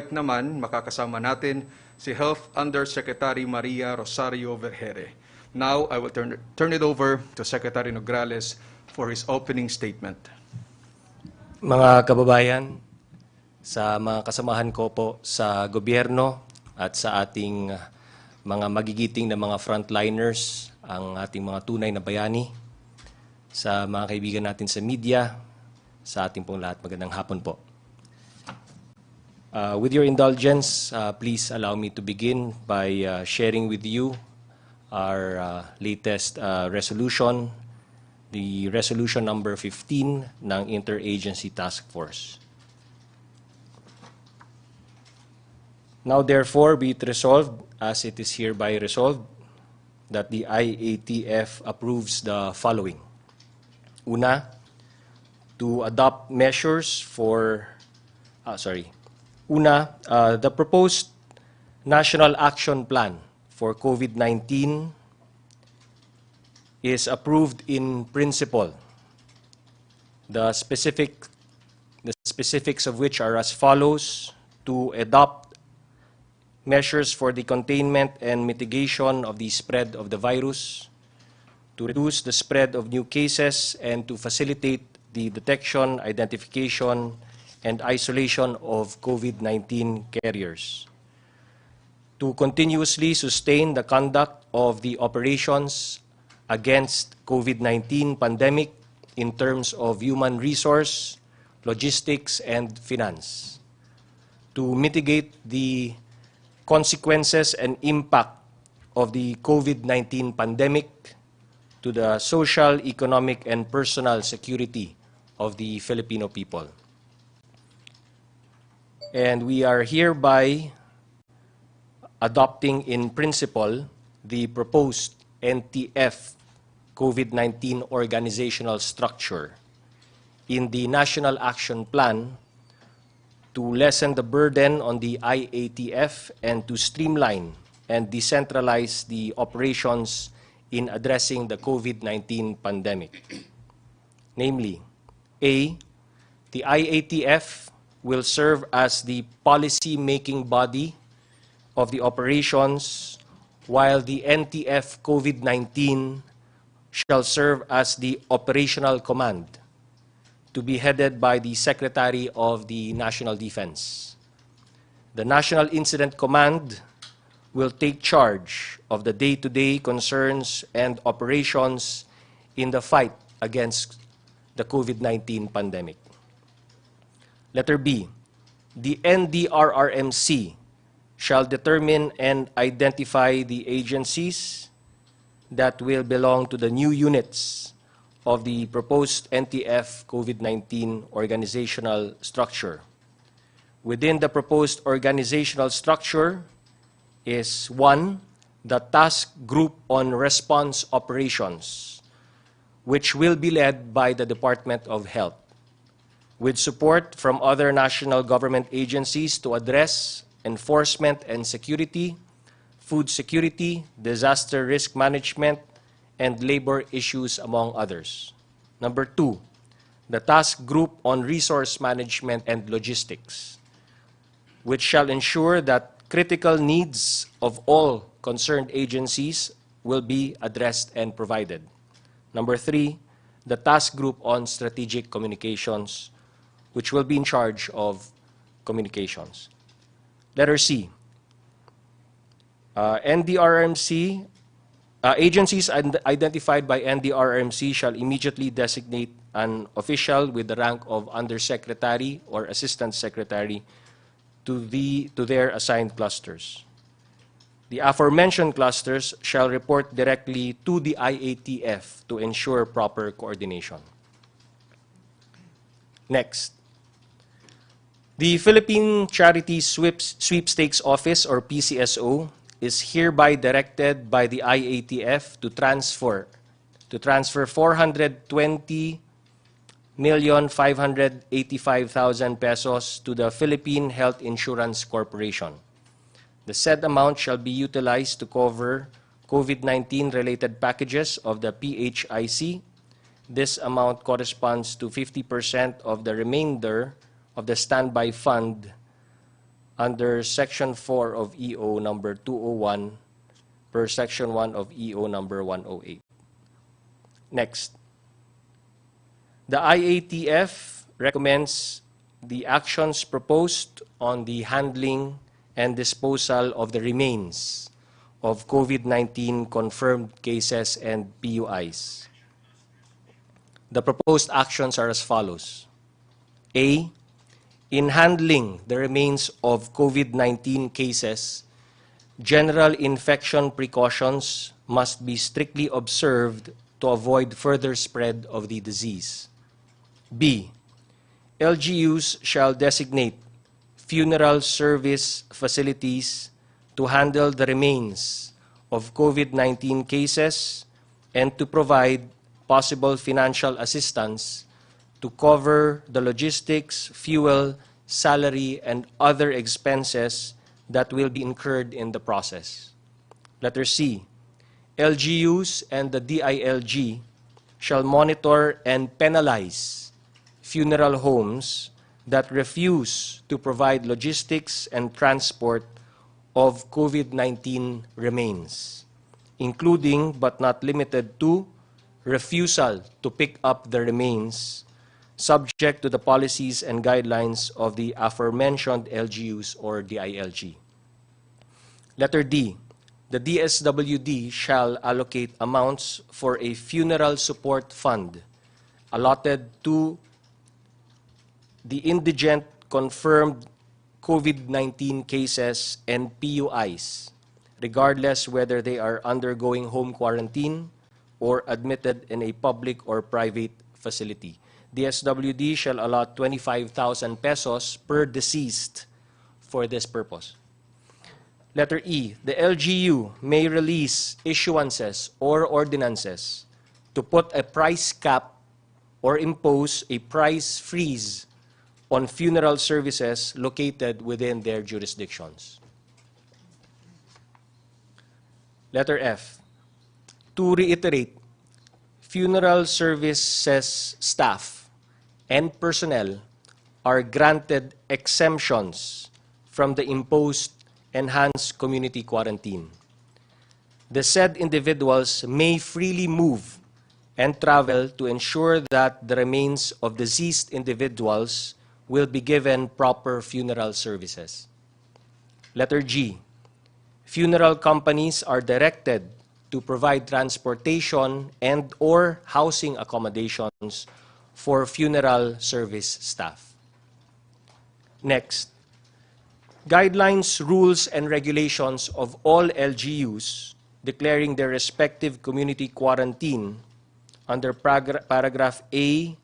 naman makakasama natin si Health Undersecretary Maria Rosario Vergere. Now, I will turn it over to Secretary Nograles for his opening statement. Mga kababayan, sa mga kasamahan ko po sa gobyerno at sa ating mga magigiting na mga frontliners, ang ating mga tunay na bayani, sa mga kaibigan natin sa media, sa ating pong lahat, magandang hapon po. With your indulgence, please allow me to begin by sharing with you our latest resolution, the resolution number 15 ng Interagency Task Force. Now therefore be it resolved, as it is hereby resolved, that the IATF approves the following. Una, to adopt measures for, the proposed National Action Plan for COVID-19 is approved in principle. The specifics of which are as follows: to adopt measures for the containment and mitigation of the spread of the virus, to reduce the spread of new cases, and to facilitate the detection, identification, and isolation of COVID-19 carriers, to continuously sustain the conduct of the operations against COVID-19 pandemic in terms of human resource, logistics, and finance, to mitigate the consequences and impact of the COVID-19 pandemic to the social, economic, and personal security of the Filipino people. And we are hereby adopting in principle the proposed NTF COVID-19 organizational structure in the National Action Plan to lessen the burden on the IATF and to streamline and decentralize the operations in addressing the COVID-19 pandemic. Namely, A, the IATF will serve as the policy-making body of the operations, while the NTF COVID-19 shall serve as the operational command, to be headed by the Secretary of the National Defense. The National Incident Command will take charge of the day-to-day concerns and operations in the fight against the COVID-19 pandemic. Letter B, the NDRRMC shall determine and identify the agencies that will belong to the new units of the proposed NTF COVID-19 organizational structure. Within the proposed organizational structure is 1, the Task Group on Response Operations, which will be led by the Department of Health, with support from other national government agencies to address enforcement and security, food security, disaster risk management, and labor issues, among others. Number 2, the Task Group on Resource Management and Logistics, which shall ensure that critical needs of all concerned agencies will be addressed and provided. Number 3, the Task Group on Strategic Communications, which will be in charge of communications. Letter C, agencies identified by NDRRMC shall immediately designate an official with the rank of Undersecretary or Assistant Secretary to their assigned clusters. The aforementioned clusters shall report directly to the IATF to ensure proper coordination. Next, the Philippine Charity Sweepstakes Office, or PCSO, is hereby directed by the IATF to transfer 420,585,000 pesos to the Philippine Health Insurance Corporation. The said amount shall be utilized to cover COVID-19 related packages of the PHIC. This amount corresponds to 50% of the remainder of the standby fund under Section 4 of EO number 201 per Section 1 of EO number 108. Next. The IATF recommends the actions proposed on the handling and disposal of the remains of COVID-19 confirmed cases and PUIs. The proposed actions are as follows. A, in handling the remains of COVID-19 cases, general infection precautions must be strictly observed to avoid further spread of the disease. B, LGUs shall designate funeral service facilities to handle the remains of COVID-19 cases and to provide possible financial assistance to cover the logistics, fuel, salary, and other expenses that will be incurred in the process. Letter C, LGUs and the DILG shall monitor and penalize funeral homes that refuse to provide logistics and transport of COVID-19 remains, including but not limited to refusal to pick up the remains, subject to the policies and guidelines of the aforementioned LGUs or DILG. Letter D, the DSWD shall allocate amounts for a funeral support fund allotted to the indigent confirmed COVID-19 cases and PUIs, regardless whether they are undergoing home quarantine or admitted in a public or private facility. DSWD shall allot 25,000 pesos per deceased for this purpose. Letter E, the LGU may release issuances or ordinances to put a price cap or impose a price freeze on funeral services located within their jurisdictions. Letter F, to reiterate, funeral services staff and personnel are granted exemptions from the imposed enhanced community quarantine. The said individuals may freely move and travel to ensure that the remains of deceased individuals will be given proper funeral services. Letter G, funeral companies are directed to provide transportation and or housing accommodations for funeral service staff. Next, guidelines, rules, and regulations of all LGUs declaring their respective community quarantine under paragraph A,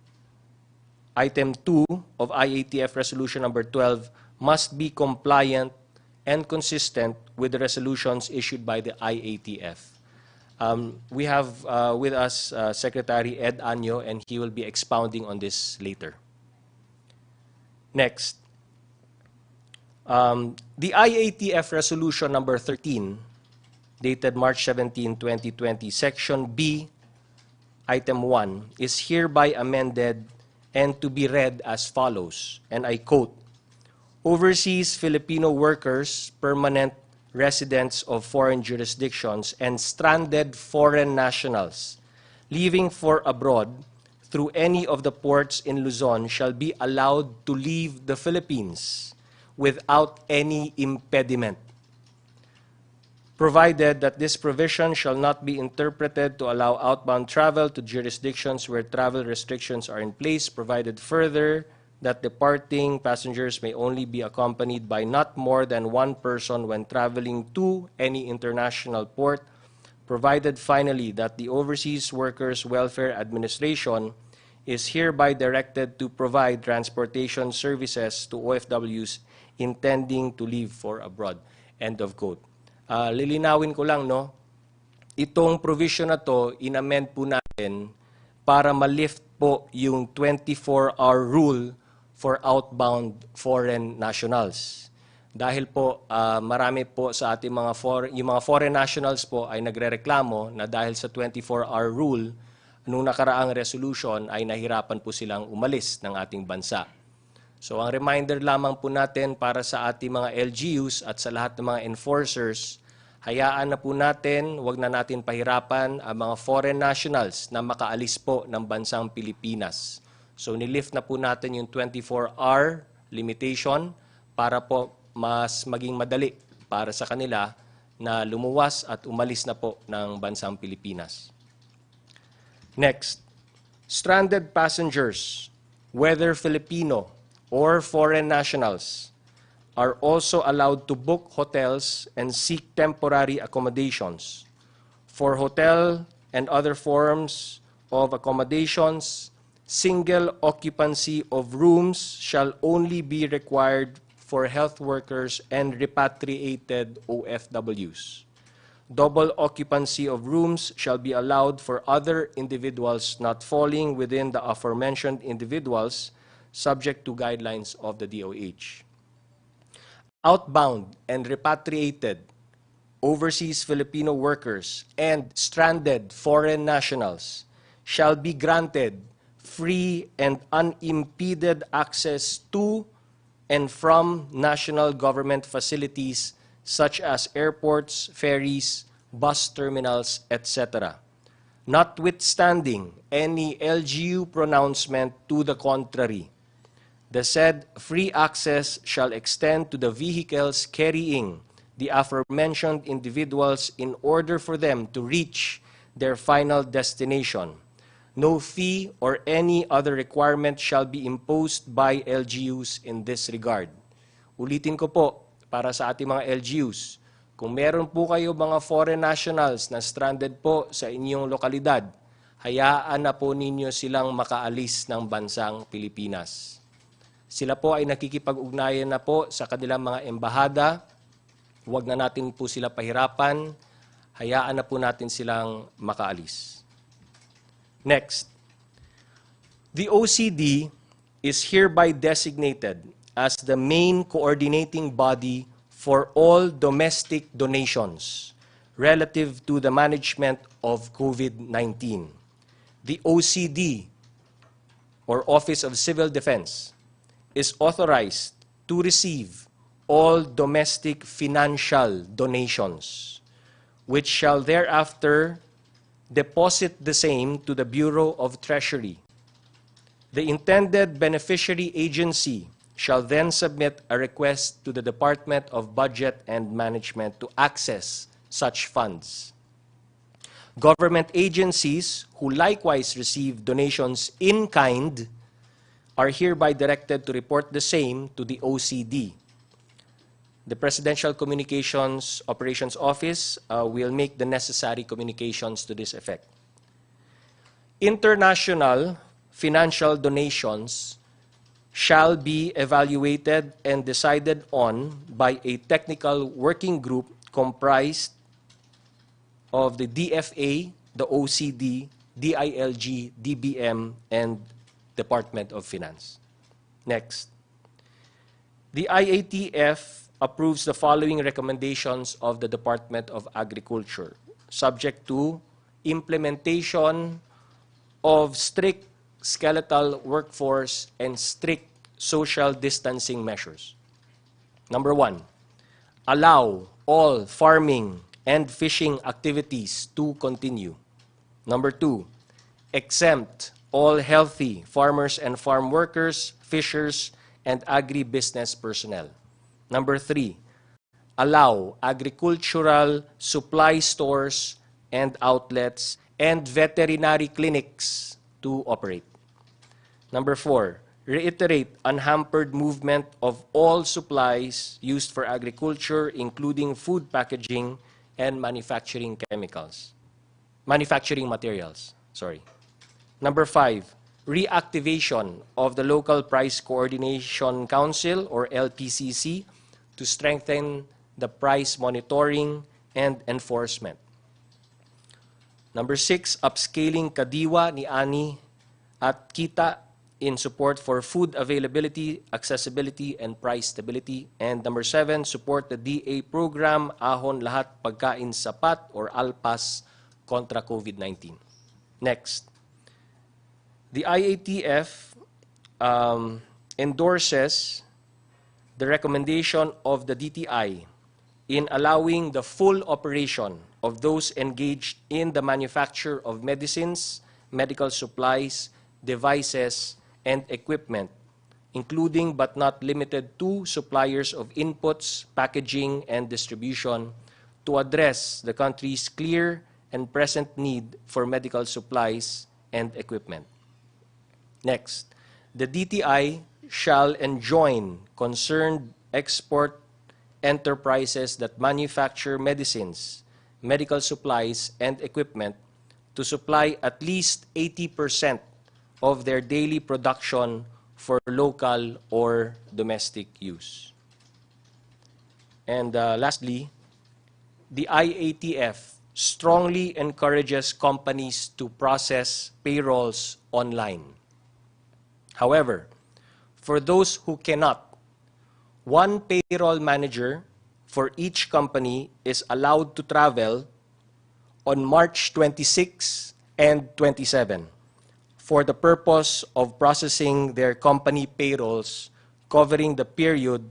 item 2 of IATF Resolution number 12 must be compliant and consistent with the resolutions issued by the IATF. We have with us Secretary Ed Anyo, and he will be expounding on this later. Next, the IATF Resolution number 13, dated March 17, 2020, Section B, Item 1, is hereby amended and to be read as follows, and I quote, overseas Filipino workers, permanent residents of foreign jurisdictions, and stranded foreign nationals leaving for abroad through any of the ports in Luzon shall be allowed to leave the Philippines without any impediment, provided that this provision shall not be interpreted to allow outbound travel to jurisdictions where travel restrictions are in place, provided further that departing passengers may only be accompanied by not more than one person when traveling to any international port, provided finally that the Overseas Workers Welfare Administration is hereby directed to provide transportation services to OFWs intending to leave for abroad. End of quote. Lilinawin ko lang, no? Itong provision na to, inamend po natin para ma-lift po yung 24-hour rule for outbound foreign nationals. Dahil po marami po sa ating yung mga foreign nationals po ay nagrereklamo na dahil sa 24-hour rule, nung nakaraang resolution ay nahirapan po silang umalis ng ating bansa. So ang reminder lamang po natin para sa ating mga LGUs at sa lahat ng mga enforcers, hayaan na po natin, wag na natin pahirapan ang mga foreign nationals na makaalis po ng bansang Pilipinas. So nilift na po natin yung 24-hour limitation para po mas maging madali para sa kanila na lumuwas at umalis na po ng bansang Pilipinas. Next, stranded passengers, whether Filipino or foreign nationals, are also allowed to book hotels and seek temporary accommodations. For hotel and other forms of accommodations, single occupancy of rooms shall only be required for health workers and repatriated OFWs. Double occupancy of rooms shall be allowed for other individuals not falling within the aforementioned individuals, subject to guidelines of the DOH. Outbound and repatriated overseas Filipino workers and stranded foreign nationals shall be granted free and unimpeded access to and from national government facilities such as airports, ferries, bus terminals, etc., notwithstanding any LGU pronouncement to the contrary. The said free access shall extend to the vehicles carrying the aforementioned individuals in order for them to reach their final destination. No fee or any other requirement shall be imposed by LGUs in this regard. Ulitin ko po, para sa ating mga LGUs, kung meron po kayo mga foreign nationals na stranded po sa inyong lokalidad, hayaan na po ninyo silang makaalis ng bansang Pilipinas. Sila po ay nakikipag-ugnayan na po sa kanilang mga embahada. Huwag na natin po sila pahirapan. Hayaan na po natin silang makaalis. Next, the OCD is hereby designated as the main coordinating body for all domestic donations relative to the management of COVID-19. The OCD, or Office of Civil Defense, is authorized to receive all domestic financial donations, which shall thereafter deposit the same to the Bureau of Treasury. The intended beneficiary agency shall then submit a request to the Department of Budget and Management to access such funds. Government agencies who likewise receive donations in kind are hereby directed to report the same to the OCD. The Presidential Communications Operations Office will make the necessary communications to this effect. International financial donations shall be evaluated and decided on by a technical working group comprised of the DFA, the OCD, DILG, DBM, and Department of Finance. Next. The IATF approves the following recommendations of the Department of Agriculture, subject to implementation of strict skeletal workforce and strict social distancing measures. Number 1, allow all farming and fishing activities to continue. Number 2, exempt all healthy farmers and farm workers, fishers, and agribusiness personnel. Number 3, allow agricultural supply stores and outlets and veterinary clinics to operate. Number 4, reiterate unhampered movement of all supplies used for agriculture, including food packaging and manufacturing materials. Number 5, reactivation of the Local Price Coordination Council, or LPCC, to strengthen the price monitoring and enforcement. Number 6, upscaling Kadiwa ni Ani at Kita in support for food availability, accessibility, and price stability. And number 7, support the DA program, Ahon Lahat Pagkain Sapat, or ALPAS, kontra COVID-19. Next. The IATF endorses the recommendation of the DTI in allowing the full operation of those engaged in the manufacture of medicines, medical supplies, devices, and equipment, including but not limited to suppliers of inputs, packaging, and distribution, to address the country's clear and present need for medical supplies and equipment. Next, the DTI shall enjoin concerned export enterprises that manufacture medicines, medical supplies, and equipment to supply at least 80% of their daily production for local or domestic use. And lastly, the IATF strongly encourages companies to process payrolls online. However, for those who cannot, one payroll manager for each company is allowed to travel on March 26 and 27 for the purpose of processing their company payrolls covering the period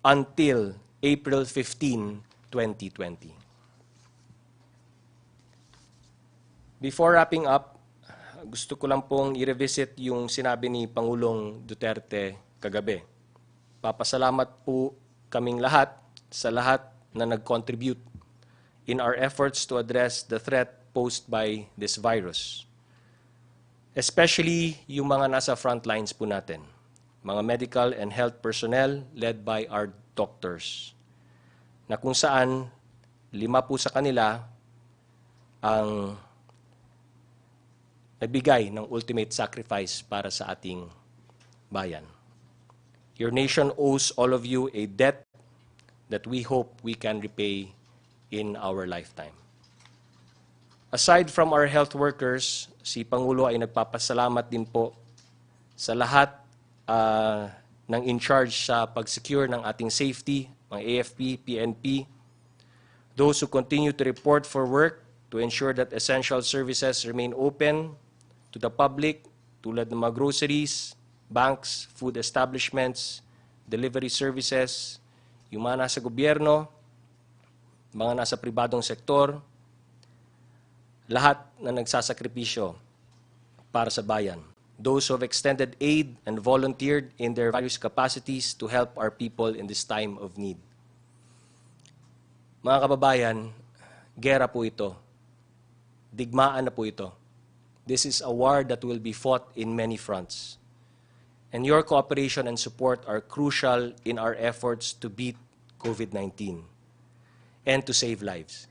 until April 15, 2020. Before wrapping up, gusto ko lang pong i-revisit yung sinabi ni Pangulong Duterte kagabi. Papasalamat po kaming lahat sa lahat na nag-contribute in our efforts to address the threat posed by this virus. Especially yung mga nasa front lines po natin, mga medical and health personnel led by our doctors, na kung saan 5 po sa kanila ang nagbigay ng ultimate sacrifice para sa ating bayan. Your nation owes all of you a debt that we hope we can repay in our lifetime. Aside from our health workers, si Pangulo ay nagpapasalamat din po sa lahat ng in charge sa pag-secure ng ating safety, mga AFP, PNP, those who continue to report for work to ensure that essential services remain open to the public, tulad ng mga groceries, banks, food establishments, delivery services, yung mga nasa gobyerno, mga nasa pribadong sektor, lahat na nagsasakripisyo para sa bayan. Those who have extended aid and volunteered in their various capacities to help our people in this time of need. Mga kababayan, gera po ito. Digmaan na po ito. This is a war that will be fought in many fronts. And your cooperation and support are crucial in our efforts to beat COVID-19 and to save lives.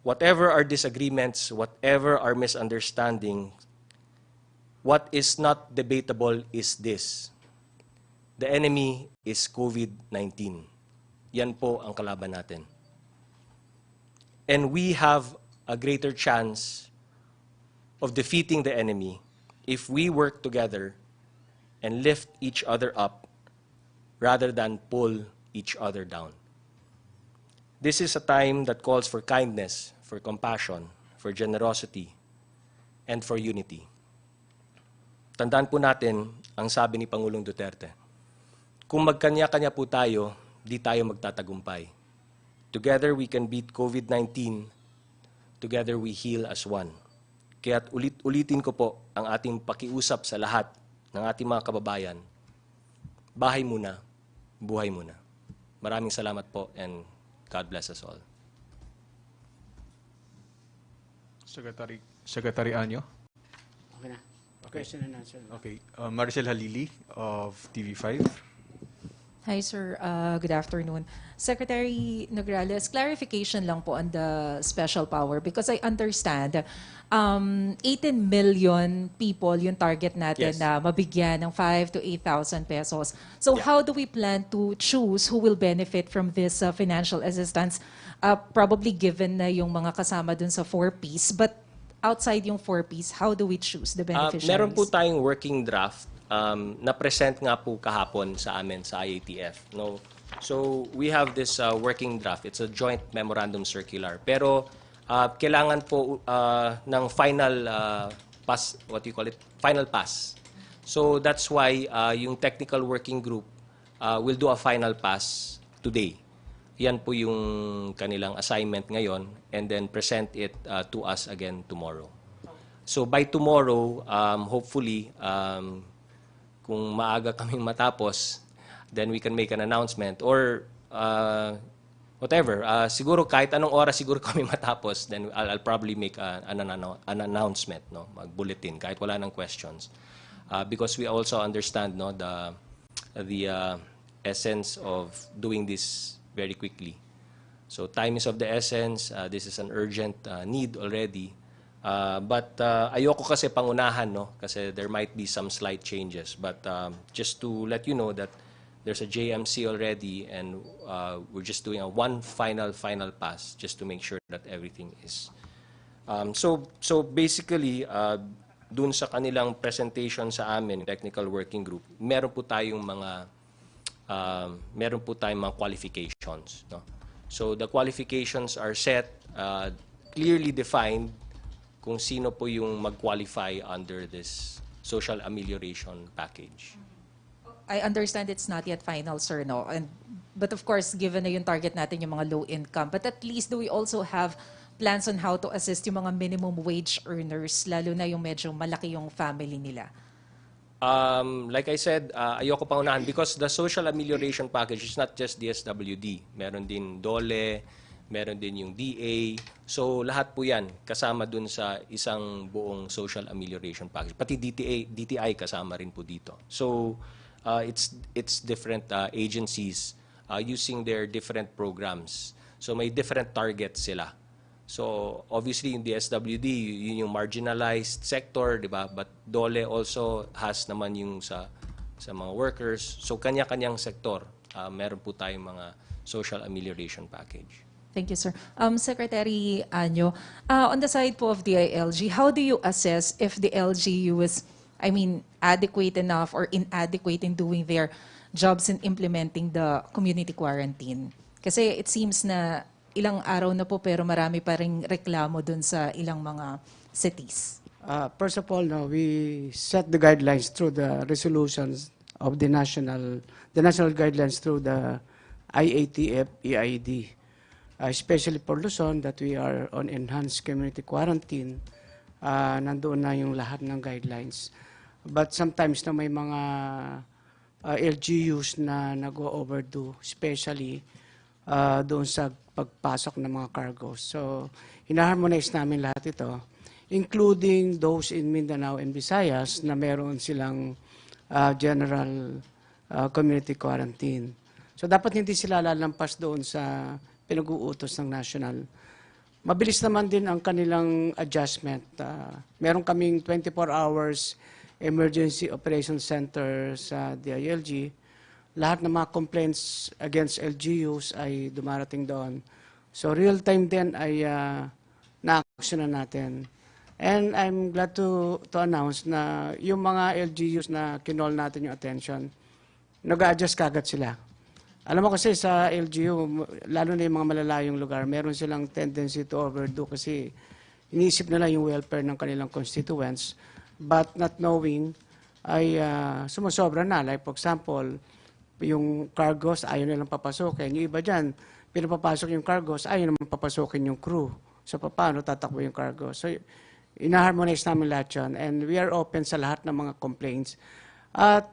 Whatever our disagreements, whatever our misunderstanding, what is not debatable is this: the enemy is COVID-19. Yan po ang kalaban natin. And we have a greater chance of defeating the enemy if we work together and lift each other up rather than pull each other down. This is a time that calls for kindness, for compassion, for generosity, and for unity. Tandaan po natin ang sabi ni Pangulong Duterte. Kung magkanya-kanya po tayo, di tayo magtatagumpay. Together we can beat COVID-19. Together we heal as one. Kaya't ulitin ko po ang ating pakiusap sa lahat ng ating mga kababayan. Bahay muna, buhay muna. Maraming salamat po and God bless us all. Secretary Anyo. Okay na. Question and answer. Okay. Maricel Halili of TV5. Hi, sir. Good afternoon. Secretary Nograles, clarification lang po on the special power because I understand 18 million people yung target natin Yes. na mabigyan ng 5,000 to 8,000 pesos. So Yeah. how do we plan to choose who will benefit from this financial assistance? Probably given na yung mga kasama dun sa 4Ps, but outside yung 4Ps, how do we choose the beneficiaries? Meron po tayong working draft na-present nga po kahapon sa amin sa IATF. No? So we have this working draft. It's a joint memorandum circular. Pero kailangan po ng final pass, what you call it, final pass So that's why yung technical working group will do a final pass today. Yan po yung kanilang assignment ngayon, and then present it to us again tomorrow. So by tomorrow, hopefully, kung maaga kaming matapos, then we can make an announcement. Or whatever, siguro kahit anong oras siguro kami matapos, then I'll probably make an announcement, no? Mag-bulletin, kahit wala ng questions. Because we also understand, no, the essence of doing this very quickly. So time is of the essence. This is an urgent need already. But ayoko kasi pangunahan, no? Kasi there might be some slight changes. But just to let you know that there's a JMC already, and we're just doing one final pass just to make sure that everything is. So basically, dun sa kanilang presentation sa amin, technical working group, meron po tayong mga qualifications, no? So the qualifications are set, clearly defined kung sino po yung mag-qualify under this social amelioration package. I understand it's not yet final, sir, no? But of course, given na yung target natin yung mga low income, but at least do we also have plans on how to assist yung mga minimum wage earners, lalo na yung medyo malaki yung family nila? Like I said, ayoko pa unahan because the social amelioration package is not just DSWD. Meron din DOLE, meron din yung DA. So lahat po yan kasama dun sa isang buong social amelioration package. Pati DTI kasama rin po dito. So it's different agencies using their different programs. So may different targets sila. So obviously yung DSWD, yun yung marginalized sector, di ba? But DOLE also has naman yung sa mga workers. So kanya-kanyang sektor, meron po tayong mga social amelioration package. Thank you, sir. Secretary Anyo, on the side po of DILG, how do you assess if the LGU is, adequate enough or inadequate in doing their jobs in implementing the community quarantine? Kasi it seems na ilang araw na po pero marami pa ring reklamo dun sa ilang mga cities. First of all, no, we set the guidelines through the resolutions of the national guidelines through the IATF, EID, especially for Luzon that we are on enhanced community quarantine. Nandoon na yung lahat ng guidelines. But sometimes na may mga LGUs na nag-overdo, especially doon sa pagpasok ng mga cargos. So, hina-harmonize namin lahat ito, including those in Mindanao and Visayas na meron silang general community quarantine. So, dapat hindi sila lalampas doon sa pinag-uutos ng national. Mabilis naman din ang kanilang adjustment. Meron kaming 24 hours emergency operation center sa DILG. Lahat ng mga complaints against LGUs ay dumarating doon. So real time din ay na-action na natin. And I'm glad to announce na yung mga LGUs na kinol natin yung attention, nag-a-adjust kagad sila. Alam mo kasi sa LGU, lalo na yung mga malalayong lugar, meron silang tendency to overdo kasi iniisip nila yung welfare ng kanilang constituents, but not knowing ay sumusobra na. Like for example, yung cargos, ayaw nilang papasukin. Yung iba dyan, pinapapasok yung cargos, ayaw naman papasukin yung crew. So, paano tatakbo yung cargos? So, ina-harmonize namin lahat yun. And we are open sa lahat ng mga complaints. At,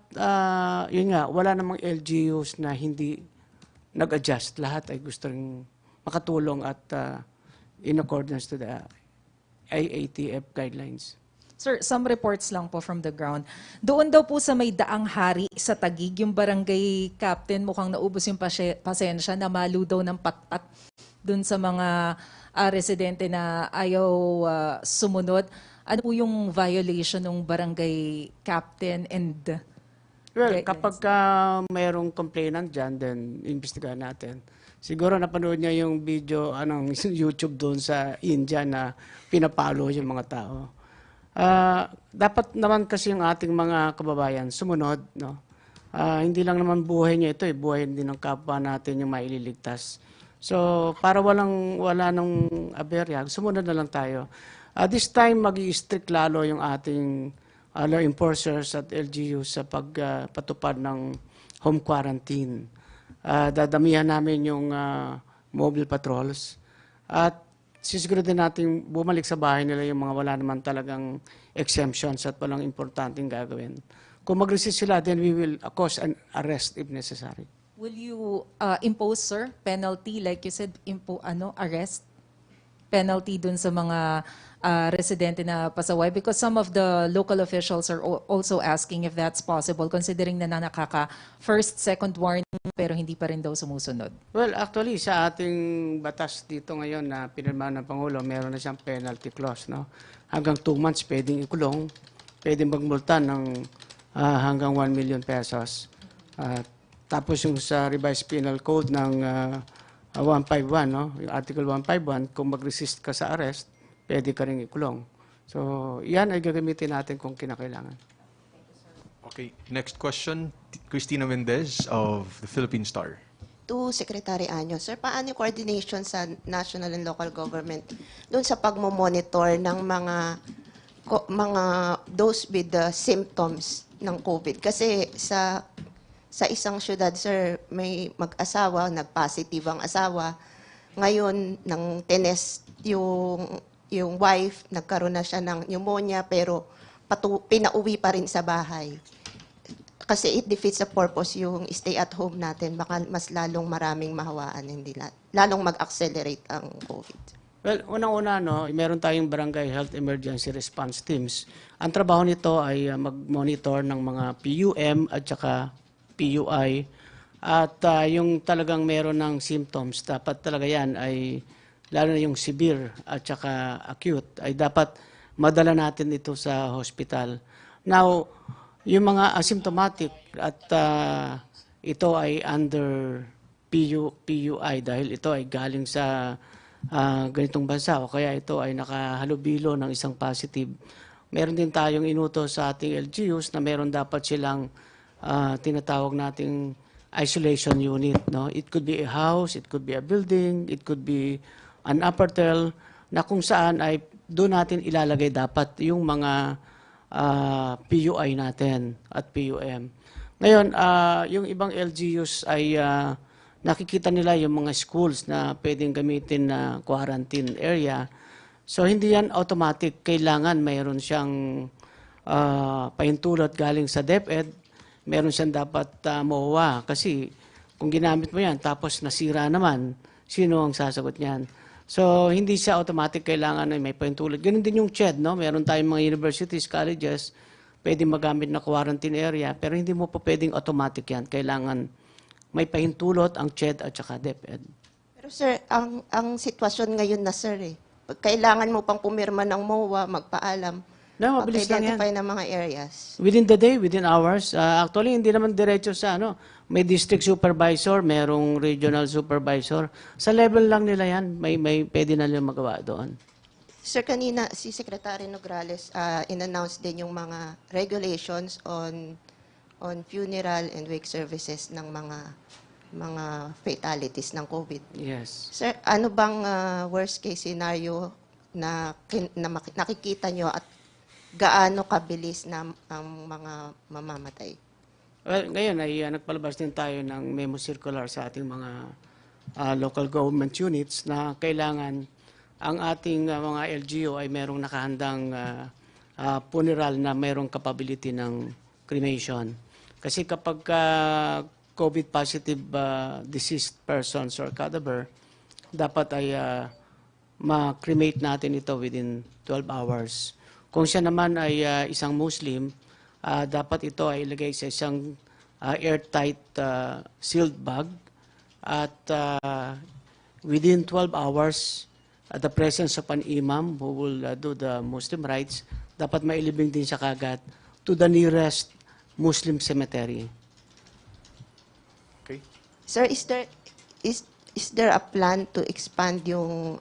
yun nga, wala namang LGUs na hindi nag-adjust. Lahat ay gusto rin makatulong at in accordance to the IATF guidelines. Sir, some reports lang po from the ground. Doon daw po sa may daang hari sa Taguig, yung barangay captain mukhang naubos yung pasensya, namalo daw ng patpat doon sa mga residente na ayaw sumunod. Ano po yung violation ng barangay captain and Well, kapag mayroong complainant dyan, then investigahan natin. Siguro napanood niya yung video, YouTube doon sa India na pinapalo yung mga tao. Dapat naman kasi yung ating mga kababayan sumunod, no? Hindi lang naman buhay niya ito, buhay din ng kapwa natin yung maililigtas. So, para wala nang aberya, sumunod na lang tayo. This time, mag-i-strict lalo yung ating law enforcers at LGU sa pagpatupad ng home quarantine. Dadamihan namin yung mobile patrols at sisiguro din natin bumalik sa bahay nila yung mga wala naman talagang exemptions at walang importanteng gagawin. Kung mag-resist sila, then we will cause an arrest if necessary. Will you impose, sir, penalty, like you said, arrest? Penalty dun sa mga residente na pasaway? Because some of the local officials are also asking if that's possible, considering na nakaka first, second warning, pero hindi pa rin daw sumusunod. Well, actually, sa ating batas dito ngayon na pinirma ng Pangulo, meron na siyang penalty clause. No? Hanggang 2 months pwedeng ikulong, pwedeng magmulta ng hanggang 1 million pesos. Tapos yung sa revised penal code ng 151, no? Yung Article 151, kung mag-resist ka sa arrest, pwede ka rin ikulong. So, yan ay gagamitin natin kung kinakailangan. Okay, next question, Cristina Mendez of the Philippine Star. To Secretary Anyo, sir, paano yung coordination sa national and local government doon sa pagmo-monitor ng mga those with the symptoms ng COVID? Kasi sa isang syudad, sir, may mag-asawa, nag-positive ang asawa. Ngayon, nang tinest yung wife, nagkaroon na siya ng pneumonia, pero pinauwi pa rin sa bahay. Kasi it defeats the purpose yung stay at home natin. Baka mas lalong maraming mahawaan, hindi lalong mag-accelerate ang COVID. Well, unang-una, meron tayong Barangay Health Emergency Response Teams. Ang trabaho nito ay mag-monitor ng mga PUM at saka PUI. At yung talagang meron ng symptoms, dapat talaga yan ay, lalo na yung severe at saka acute, ay dapat madala natin ito sa hospital. Now, yung mga asymptomatic at ito ay under PUI dahil ito ay galing sa ganitong bansa o kaya ito ay nakahalubilo ng isang positive. Meron din tayong inutos sa ating LGUs na meron dapat silang tinatawag nating isolation unit. No? It could be a house, it could be a building, it could be an apartment na kung saan ay doon natin ilalagay dapat yung mga PUI natin at PUM. Ngayon, yung ibang LGUs ay nakikita nila yung mga schools na pwedeng gamitin na quarantine area. So, hindi yan automatic. Kailangan mayroon siyang pahintulot galing sa DepEd. Meron siyang dapat MOA. Kasi kung ginamit mo yan, tapos nasira naman, sino ang sasagot niyan? So, hindi siya automatic kailangan ay may pahintulot. Ganun din yung CHED, no? Meron tayong mga universities, colleges, pwedeng magamit na quarantine area, pero hindi mo pa pwedeng automatic yan. Kailangan may pahintulot ang CHED at saka DepEd. Pero sir, ang sitwasyon ngayon na sir, kailangan mo pang pumirma ng MOA, magpaalam, No, mabilis lang yan. mag-identify ng mga areas. Within the day, within hours. Actually, hindi naman diretso sa may district supervisor, merong regional supervisor. Sa level lang nila yan, may pwede na nila magawa doon. Sir, kanina si Secretary Nograles in-announce din yung mga regulations on funeral and wake services ng mga fatalities ng COVID. Yes. Sir, ano bang worst case scenario na nakikita nyo at gaano kabilis na ang mga mamamatay? Well, ngayon ay nagpalabas din tayo ng memo circular sa ating mga local government units na kailangan ang ating mga LGU ay merong nakahandang funeral na merong capability ng cremation. Kasi kapag COVID positive deceased persons or cadaver, dapat ay ma-cremate natin ito within 12 hours. Kung siya naman ay isang Muslim, dapat ito ay ilagay sa isang airtight sealed bag at within 12 hours at the presence of an imam who will do the Muslim rites, dapat mailibing din siya kagad to the nearest Muslim cemetery. Okay. Sir, is there a plan to expand yung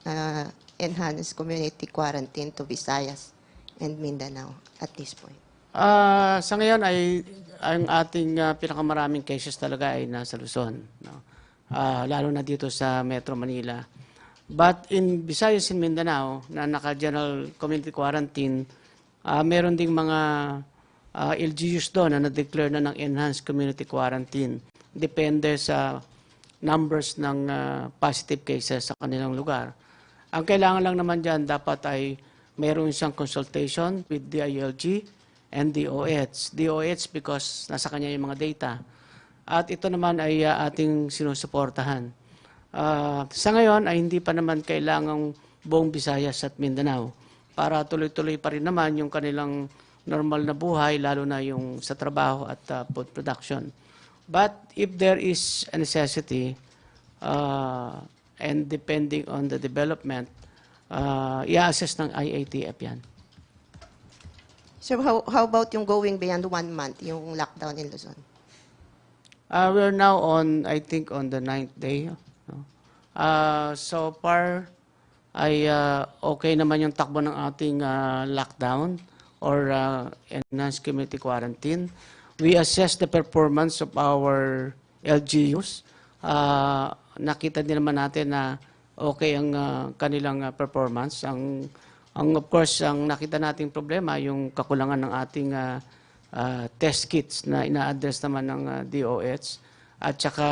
enhanced community quarantine to Visayas and Mindanao at this point? Sa ngayon ay ang ating pinakamaraming cases talaga ay nasa Luzon, no? Lalo na dito sa Metro Manila. But in Visayas and Mindanao na naka-general community quarantine, meron ding mga LGUs doon na na-declare na ng enhanced community quarantine. Depende sa numbers ng positive cases sa kanilang lugar. Ang kailangan lang naman dyan dapat ay mayroon siyang consultation with the ILG and DOH. DOH because nasa kanya yung mga data. At ito naman ay ating sinusuportahan. Sa ngayon ay hindi pa naman kailangang buong Visayas at Mindanao para tuloy-tuloy pa rin naman yung kanilang normal na buhay, lalo na yung sa trabaho at food production. But if there is a necessity, and depending on the development, i-assess ng IATF yan. So how about yung going beyond 1 month, yung lockdown in Luzon? We're now on, I think, on the 9th day. No? So far, ay okay naman yung takbo ng ating lockdown or enhanced community quarantine. We assess the performance of our LGUs. Nakita din naman natin na okay ang kanilang performance. Of course, ang nakita nating problema, yung kakulangan ng ating test kits na ina-address naman ng DOH. At saka,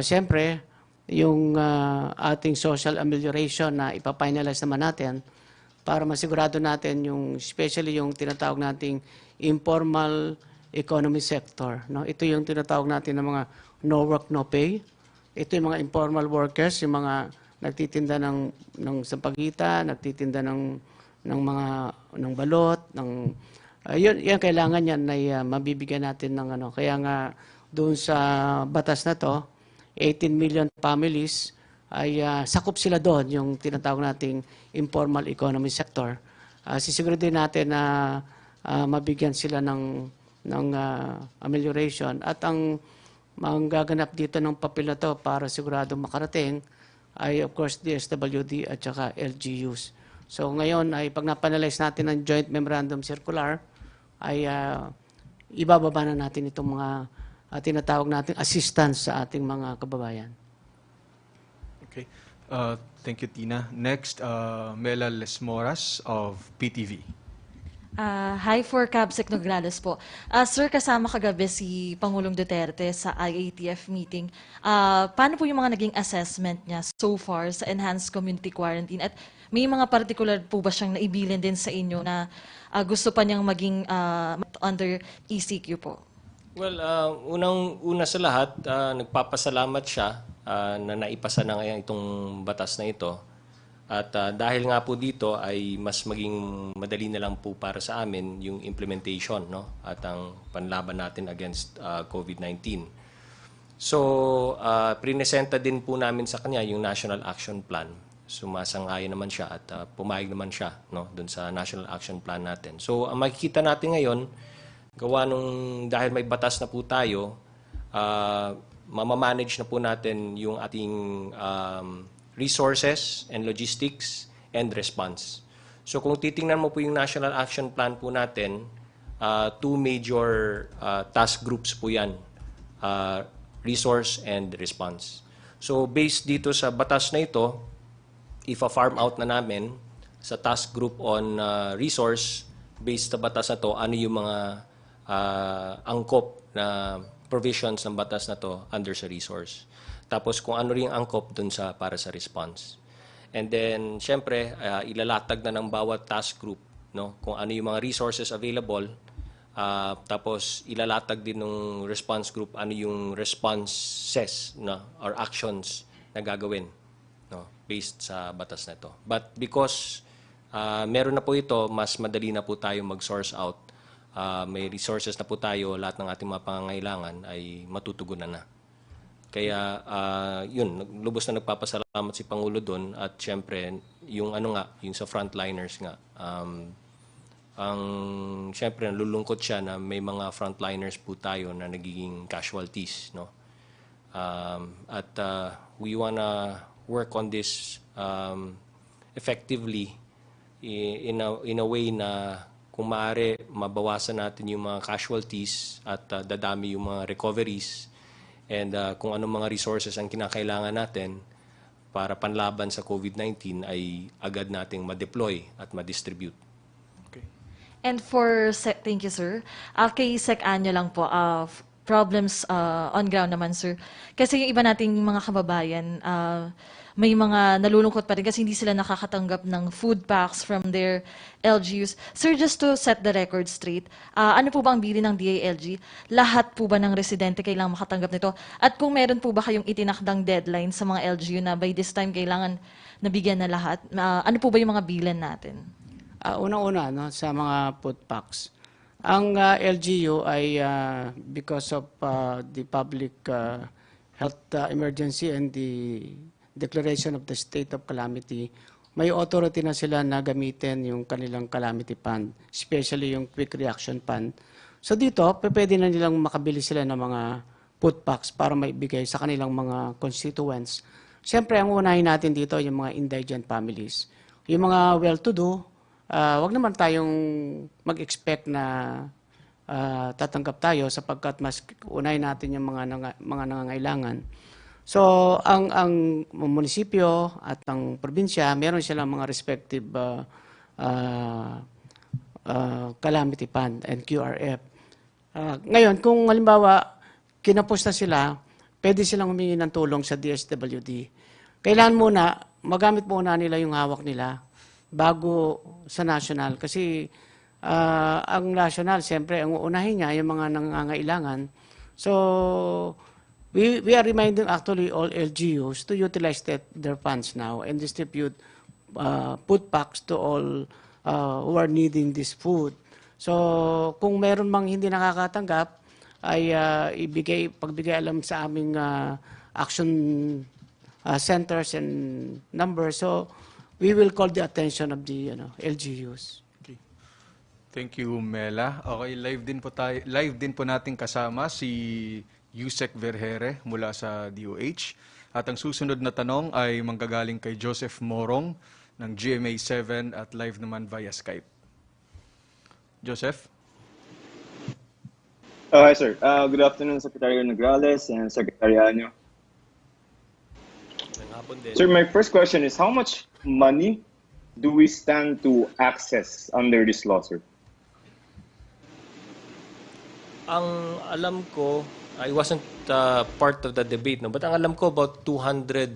siyempre, yung ating social amelioration na ipafinalize naman natin para masigurado natin yung, especially yung tinatawag nating informal economy sector. No? Ito yung tinatawag natin ng mga no work, no pay. Ito yung mga informal workers, yung mga nagtitinda ng sampagita, nagtitinda ng balot, yan kailangan yan ay mabibigyan natin ng ano. Kaya nga doon sa batas na to, 18 million families ay sakop sila doon yung tinatawag nating informal economy sector. Sisiguraduhin natin na mabigyan sila ng amelioration at ang gaganap dito ng papel na to para sigurado makarating ay of course DSWD at saka LGUs. So ngayon ay pag napanalize natin ang joint memorandum circular ay ibababa na natin itong mga tinatawag natin assistance sa ating mga kababayan. Okay. Thank you, Tina. Next, Mela Lesmoras of PTV. Hi for Cabsec Nograles po. Sir, kasama kagabi si Pangulong Duterte sa IATF meeting. Paano po yung mga naging assessment niya so far sa enhanced community quarantine? At may mga particular po ba siyang naibilin din sa inyo na gusto pa niyang maging under ECQ po? Well, unang-una sa lahat, nagpapasalamat siya na naipasa na ngayon itong batas na ito. At dahil nga po dito ay mas maging madali na lang po para sa amin yung implementation, no? At ang panlaban natin against COVID-19. So, prinesenta din po namin sa kanya yung National Action Plan. Sumasang-ayon naman siya at pumayag naman siya, no, dun sa National Action Plan natin. So, ang makikita natin ngayon, gawa nung dahil may batas na po tayo, mamamanage na po natin yung ating resources and logistics and response. So kung titingnan mo po yung National Action Plan po natin, two major task groups po yan, resource and response. So based dito sa batas na ito, ifa-farm out na namin sa task group on resource, based sa batas na to, ano yung mga angkop na provisions ng batas na to under sa resource. Tapos kung ano rin ang angkop dun sa para sa response. And then, syempre, ilalatag na ng bawat task group, no, kung ano yung mga resources available. Tapos ilalatag din ng response group ano yung responses, no, or actions na gagawin, no, based sa batas na ito. But because meron na po ito, mas madali na po tayo mag-source out. May resources na po tayo, lahat ng ating mga pangangailangan ay matutugunan na. Kaya yun, lubos na nagpapasalamat si Pangulo doon at syempre yung ano nga, yung sa frontliners nga. Ang syempre nalulungkot siya na may mga frontliners po tayo na nagiging casualties, no. At we wanna work on this effectively in a way na kung maaari mabawasan natin yung mga casualties at dadami yung mga recoveries. And kung anong mga resources ang kinakailangan natin para panlaban sa COVID-19 ay agad nating ma-deploy at ma-distribute. Okay. And thank you, sir. Kay Sec Anyo lang po, problems on ground naman, sir. Kasi yung iba nating mga kababayan, may mga nalulungkot pa rin kasi hindi sila nakakatanggap ng food packs from their LGUs. Sir, just to set the record straight, ano po ba ang bilin ng DILG? Lahat po ba ng residente kailangan makatanggap nito? At kung meron po ba kayong itinakdang deadline sa mga LGU na by this time kailangan nabigyan na lahat, ano po ba yung mga bilin natin? Unang-una, no, sa mga food packs. Ang LGU ay because of the public health emergency and the declaration of the state of calamity, may authority na sila na gamitin yung kanilang calamity fund, especially yung quick reaction fund. So dito, pwede na nilang makabili sila ng mga food packs para maibigay sa kanilang mga constituents. Siyempre, ang unahin natin dito yung mga indigent families. Yung mga well-to-do, wag naman tayong mag-expect na tatanggap tayo sapagkat mas unahin natin yung mga nangangailangan. So, ang munisipyo at ang probinsya, meron silang mga respective calamity fund and QRF. Ngayon, kung halimbawa, kinapos na sila, pwede silang humingi ng tulong sa DSWD. Kailangan muna, magamit muna nila yung hawak nila bago sa national. Kasi ang national, siyempre, ang uunahin niya, yung mga nangangailangan. So, we are reminding actually all LGUs to utilize their funds now and distribute food packs to all who are needing this food. So, kung meron mang hindi nakakatanggap, ay pagbigay alam sa aming action centers and numbers. So, we will call the attention of the LGUs. Okay. Thank you, Mela. Okay, live din po nating kasama si Yusek Vergere mula sa DOH. At ang susunod na tanong ay manggagaling kay Joseph Morong ng GMA 7 at live naman via Skype. Joseph? Hi, sir. Good afternoon, Secretary Nograles and Secretary Anyo. Sir, my first question is, how much money do we stand to access under this law, sir? Ang alam ko, I wasn't part of the debate, no? But ang alam ko about 200,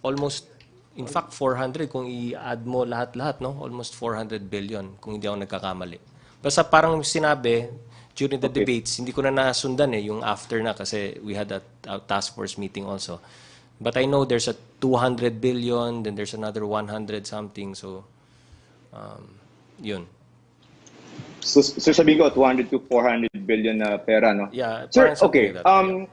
almost, in fact 400 kung i-add mo lahat-lahat, no? Almost 400 billion kung hindi ako nagkakamali. Basta parang sinabi during the debates, hindi ko na nasundan yung after na kasi we had a task force meeting also. But I know there's a 200 billion, then there's another 100 something, so yun. So sabihin ko 200 to 400 billion na pera, no? Yeah, sir, okay. like that.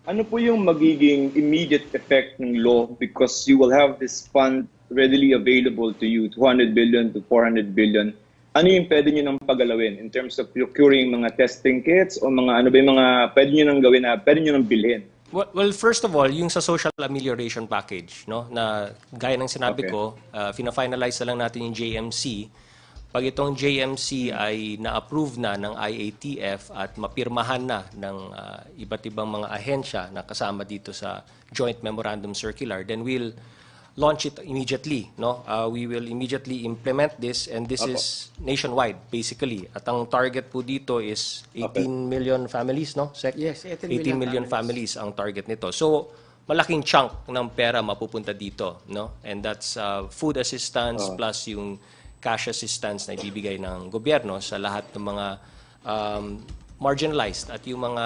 Ano po yung magiging immediate effect ng law because you will have this fund readily available to you, 200 billion to 400 billion. Ano yung pwede nyo nang pagalawin in terms of procuring mga testing kits o mga ano ba yung mga pwede nyo nang gawin na pwede nyo nang bilhin? Well, first of all, yung sa social amelioration package, no, na gaya ng sinabi ko, fina-finalize na lang natin yung JMC. Pag itong JMC ay na-approve na ng IATF at mapirmahan na ng iba't ibang mga ahensya na kasama dito sa Joint Memorandum Circular, then we'll launch it immediately. No? We will immediately implement this, and this is nationwide, basically. At ang target po dito is 18 million families, no? Sec? Yes, 18 million families ang target nito. So, malaking chunk ng pera mapupunta dito, no? And that's food assistance plus yung cash assistance na ibibigay ng gobyerno sa lahat ng mga marginalized at yung mga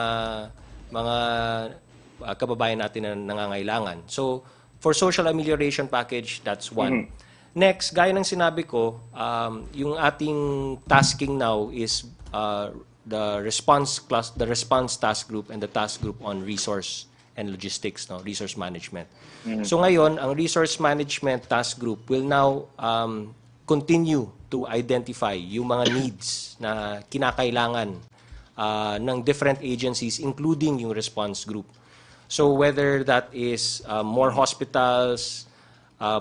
kababayan natin na nangangailangan. So, for social amelioration package, that's one. Next, gaya ng sinabi ko, yung ating tasking now is the response task group and the task group on resource and logistics, no, resource management. So ngayon, ang resource management task group will now continue to identify yung mga needs na kinakailangan ng different agencies, including yung response group. So whether that is more hospitals,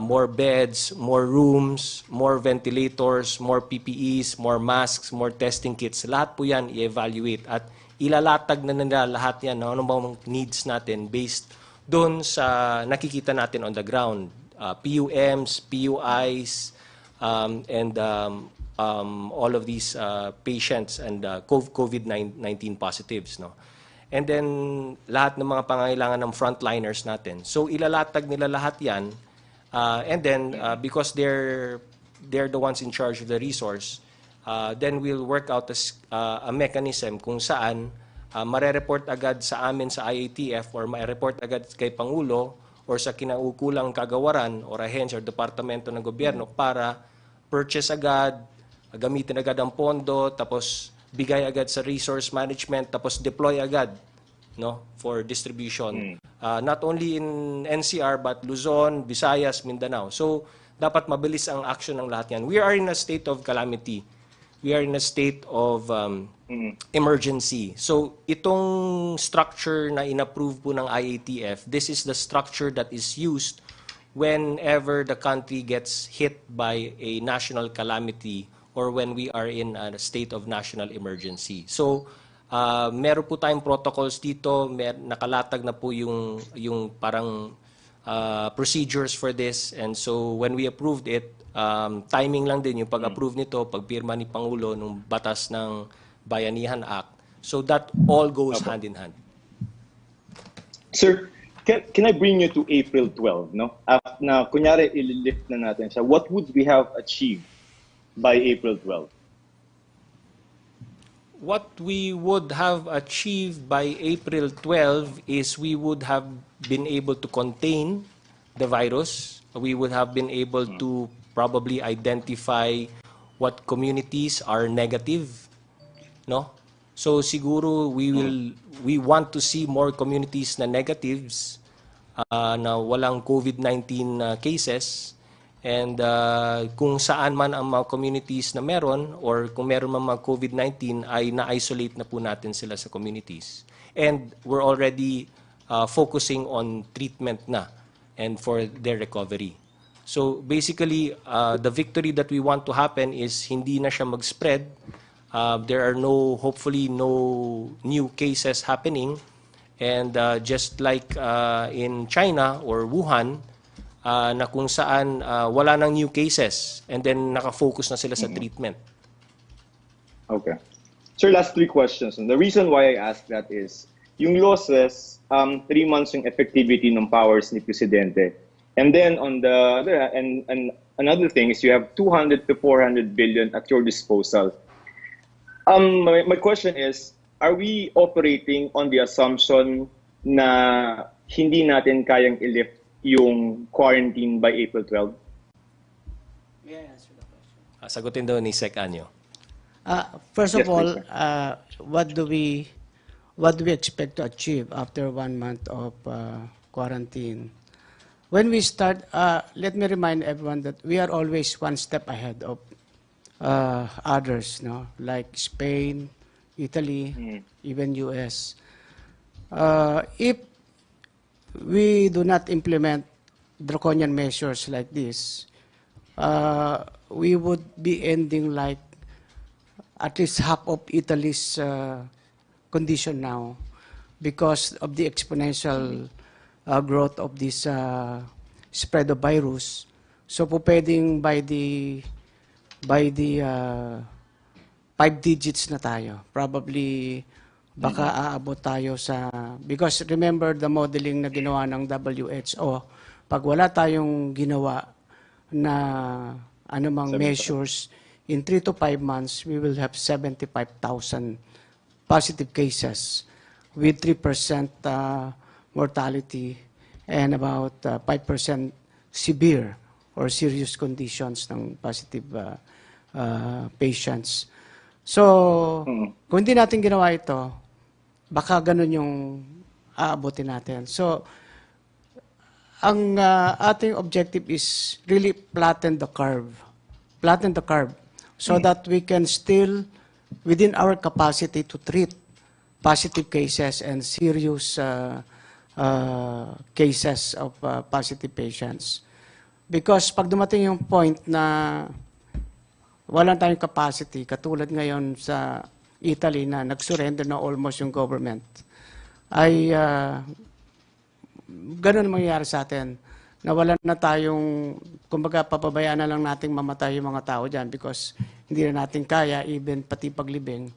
more beds, more rooms, more ventilators, more PPEs, more masks, more testing kits, lahat po yan i-evaluate at ilalatag na nila lahat yan, ano bang needs natin based doon sa nakikita natin on the ground. PUMs, PUIs, and all of these patients and COVID-19 positives, no? And then lahat ng mga pangangailangan ng frontliners natin. So ilalatag nila lahat 'yan, and then because they're the ones in charge of the resource, then we'll work out a mechanism kung saan mare-report agad sa amin sa IATF or mare-report agad kay Pangulo or sa kinaukulang kagawaran or ahensya or departamento ng gobyerno para purchase agad, gamitin agad ang pondo, tapos bigay agad sa resource management, tapos deploy agad, no, for distribution. Not only in NCR but Luzon, Visayas, Mindanao. So dapat mabilis ang action ng lahat yan. We are in a state of calamity. We are in a state of emergency. So itong structure na inapprove po ng IATF, this is the structure that is used whenever the country gets hit by a national calamity or when we are in a state of national emergency. So, meron po tayong protocols dito, nakalatag na po yung parang procedures for this. And so, when we approved it, timing lang din yung pag-approve nito, pagpirma ni Pangulo ng batas ng Bayanihan Act. So, that all goes hand in hand. Sir, can I bring you to April 12, no? Na kunyari ililift na natin siya, what would we have achieved by April 12? What we would have achieved by April 12 is we would have been able to contain the virus. We would have been able to probably identify what communities are negative, no? So siguro we want to see more communities na negatives, na walang COVID-19 cases. And kung saan man ang mga communities na meron or kung meron man mga COVID-19 ay na-isolate na po natin sila sa communities. And we're already focusing on treatment na and for their recovery. So basically, the victory that we want to happen is hindi na siya mag-spread. There are hopefully no new cases happening. And just like in China or Wuhan, na kung saan wala nang new cases and then nakafocus na sila sa treatment. Okay. Sir, last 3 questions. And the reason why I ask that is, yung law says 3 months yung effectivity ng powers ni Presidente. And then on the other hand, and another thing is you have 200 to 400 billion at your disposal. My question is, are we operating on the assumption na hindi natin kayang i-lift yung quarantine by April 12? May I answer the question? Sagutin daw ni Sec. Anyo. First of Yes, all, please, what do we expect to achieve after 1 month of quarantine? When we start, let me remind everyone that we are always one step ahead of others, no? Like Spain, Italy, even US. If we do not implement draconian measures like this, we would be ending like at least half of Italy's condition now because of the exponential growth of this spread of virus. So po pwedeng by the 5 digits na tayo. Probably baka aabot tayo sa, because remember the modeling na ginawa ng WHO, pag wala tayong ginawa na anumang measures, in 3 to 5 months, we will have 75,000 positive cases with 3% mortality and about 5% severe or serious conditions ng positive patients. So, kung hindi natin ginawa ito, baka ganun yung aabutin natin. So, ang ating objective is really flatten the curve. Flatten the curve so that we can still, within our capacity to treat positive cases and serious cases of positive patients. Because pag dumating yung point na walang tayong capacity, katulad ngayon sa Italy na nag-surrender na almost yung government, ay ganun mangyayari sa atin. nawalan na tayong, kumbaga papabayaan na lang nating mamatay yung mga tao dyan because hindi na natin kaya, even pati paglibing.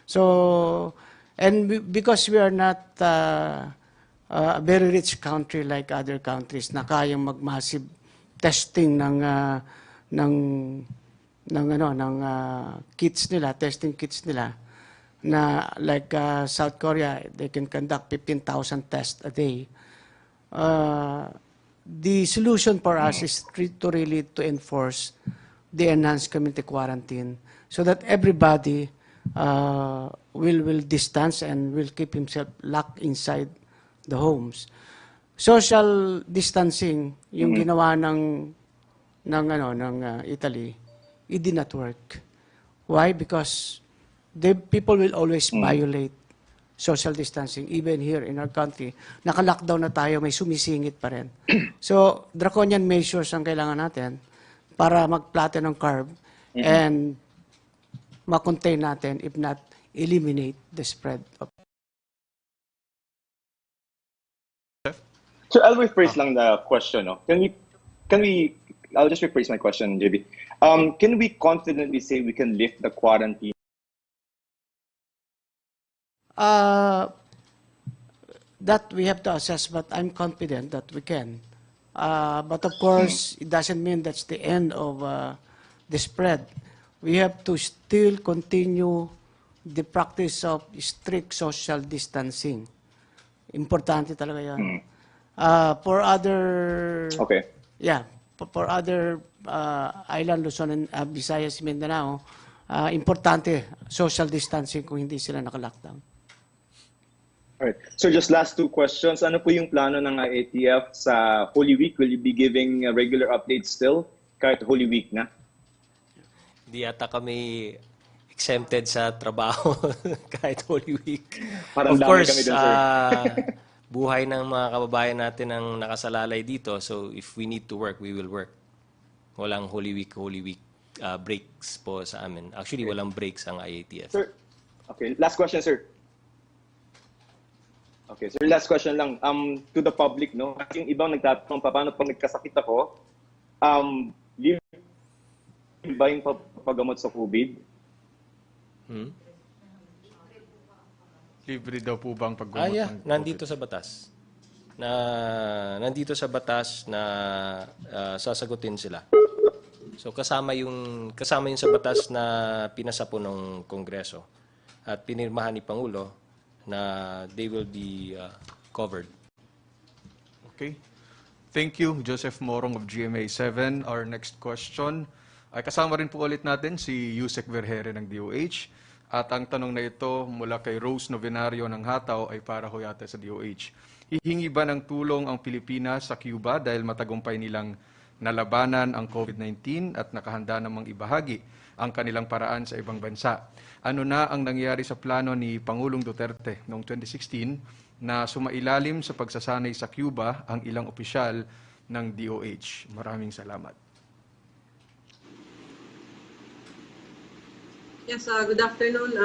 So, and because we are not a very rich country like other countries na kayang mag-massive testing ng kits nila, testing kits nila, na like South Korea, they can conduct 15,000 tests a day. The solution for us is to really to enforce the enhanced community quarantine so that everybody will distance and will keep himself locked inside the homes. Social distancing, yung ginawa ng Italy, it did not work. Why? Because the people will always violate social distancing, even here in our country. Naka-lockdown na tayo, may sumisingit pa rin. So, draconian measures ang kailangan natin para mag-flatten ng curve and ma-contain natin, if not eliminate the spread of. So I'll rephrase lang the question. No? I'll just rephrase my question, JB. Can we confidently say we can lift the quarantine? That we have to assess, but I'm confident that we can. But of course, it doesn't mean that's the end of the spread. We have to still continue the practice of strict social distancing. Importante talaga yan. For other... Okay. Yeah, for other island, Luzon, and Visayas, Mindanao, importante social distancing kung hindi sila naka-lockdown. Alright. So just last two questions. Ano po yung plano ng IATF sa Holy Week? Will you be giving regular updates still kahit Holy Week na? Hindi yata kami exempted sa trabaho kahit Holy Week. Parang Of dami course, kami dun, sir. buhay ng mga kababayan natin ang nakasalalay dito. So if we need to work, we will work. Walang Holy Week breaks po sa amin. Actually, walang breaks ang IATF. Sir, okay. Last question, sir. Okay, sir, last question lang. To the public, no? Kasi yung ibang nagtatanong, paano pag nagkasakit ako, libre ba yung pagamot sa COVID? Libre daw po ba ang paggamot Yeah. ng COVID? Nandito sa batas na sasagutin sila. So kasama yung sa batas na pinasa po ng Kongreso at pinirmahan ni Pangulo na they will be covered. Okay. Thank you, Joseph Morong of GMA7. Our next question ay kasama rin po ulit natin si Yusek Vergere ng DOH. At ang tanong na ito mula kay Rose Novenario ng Hataw ay para ho yata sa DOH. Hihingi ba ng tulong ang Pilipinas sa Cuba dahil matagumpay nilang nalabanan ang COVID-19 at nakahanda namang ibahagi ang kanilang paraan sa ibang bansa? Ano na ang nangyari sa plano ni Pangulong Duterte noong 2016 na sumailalim sa pagsasanay sa Cuba ang ilang opisyal ng DOH? Maraming salamat. Yes, good afternoon,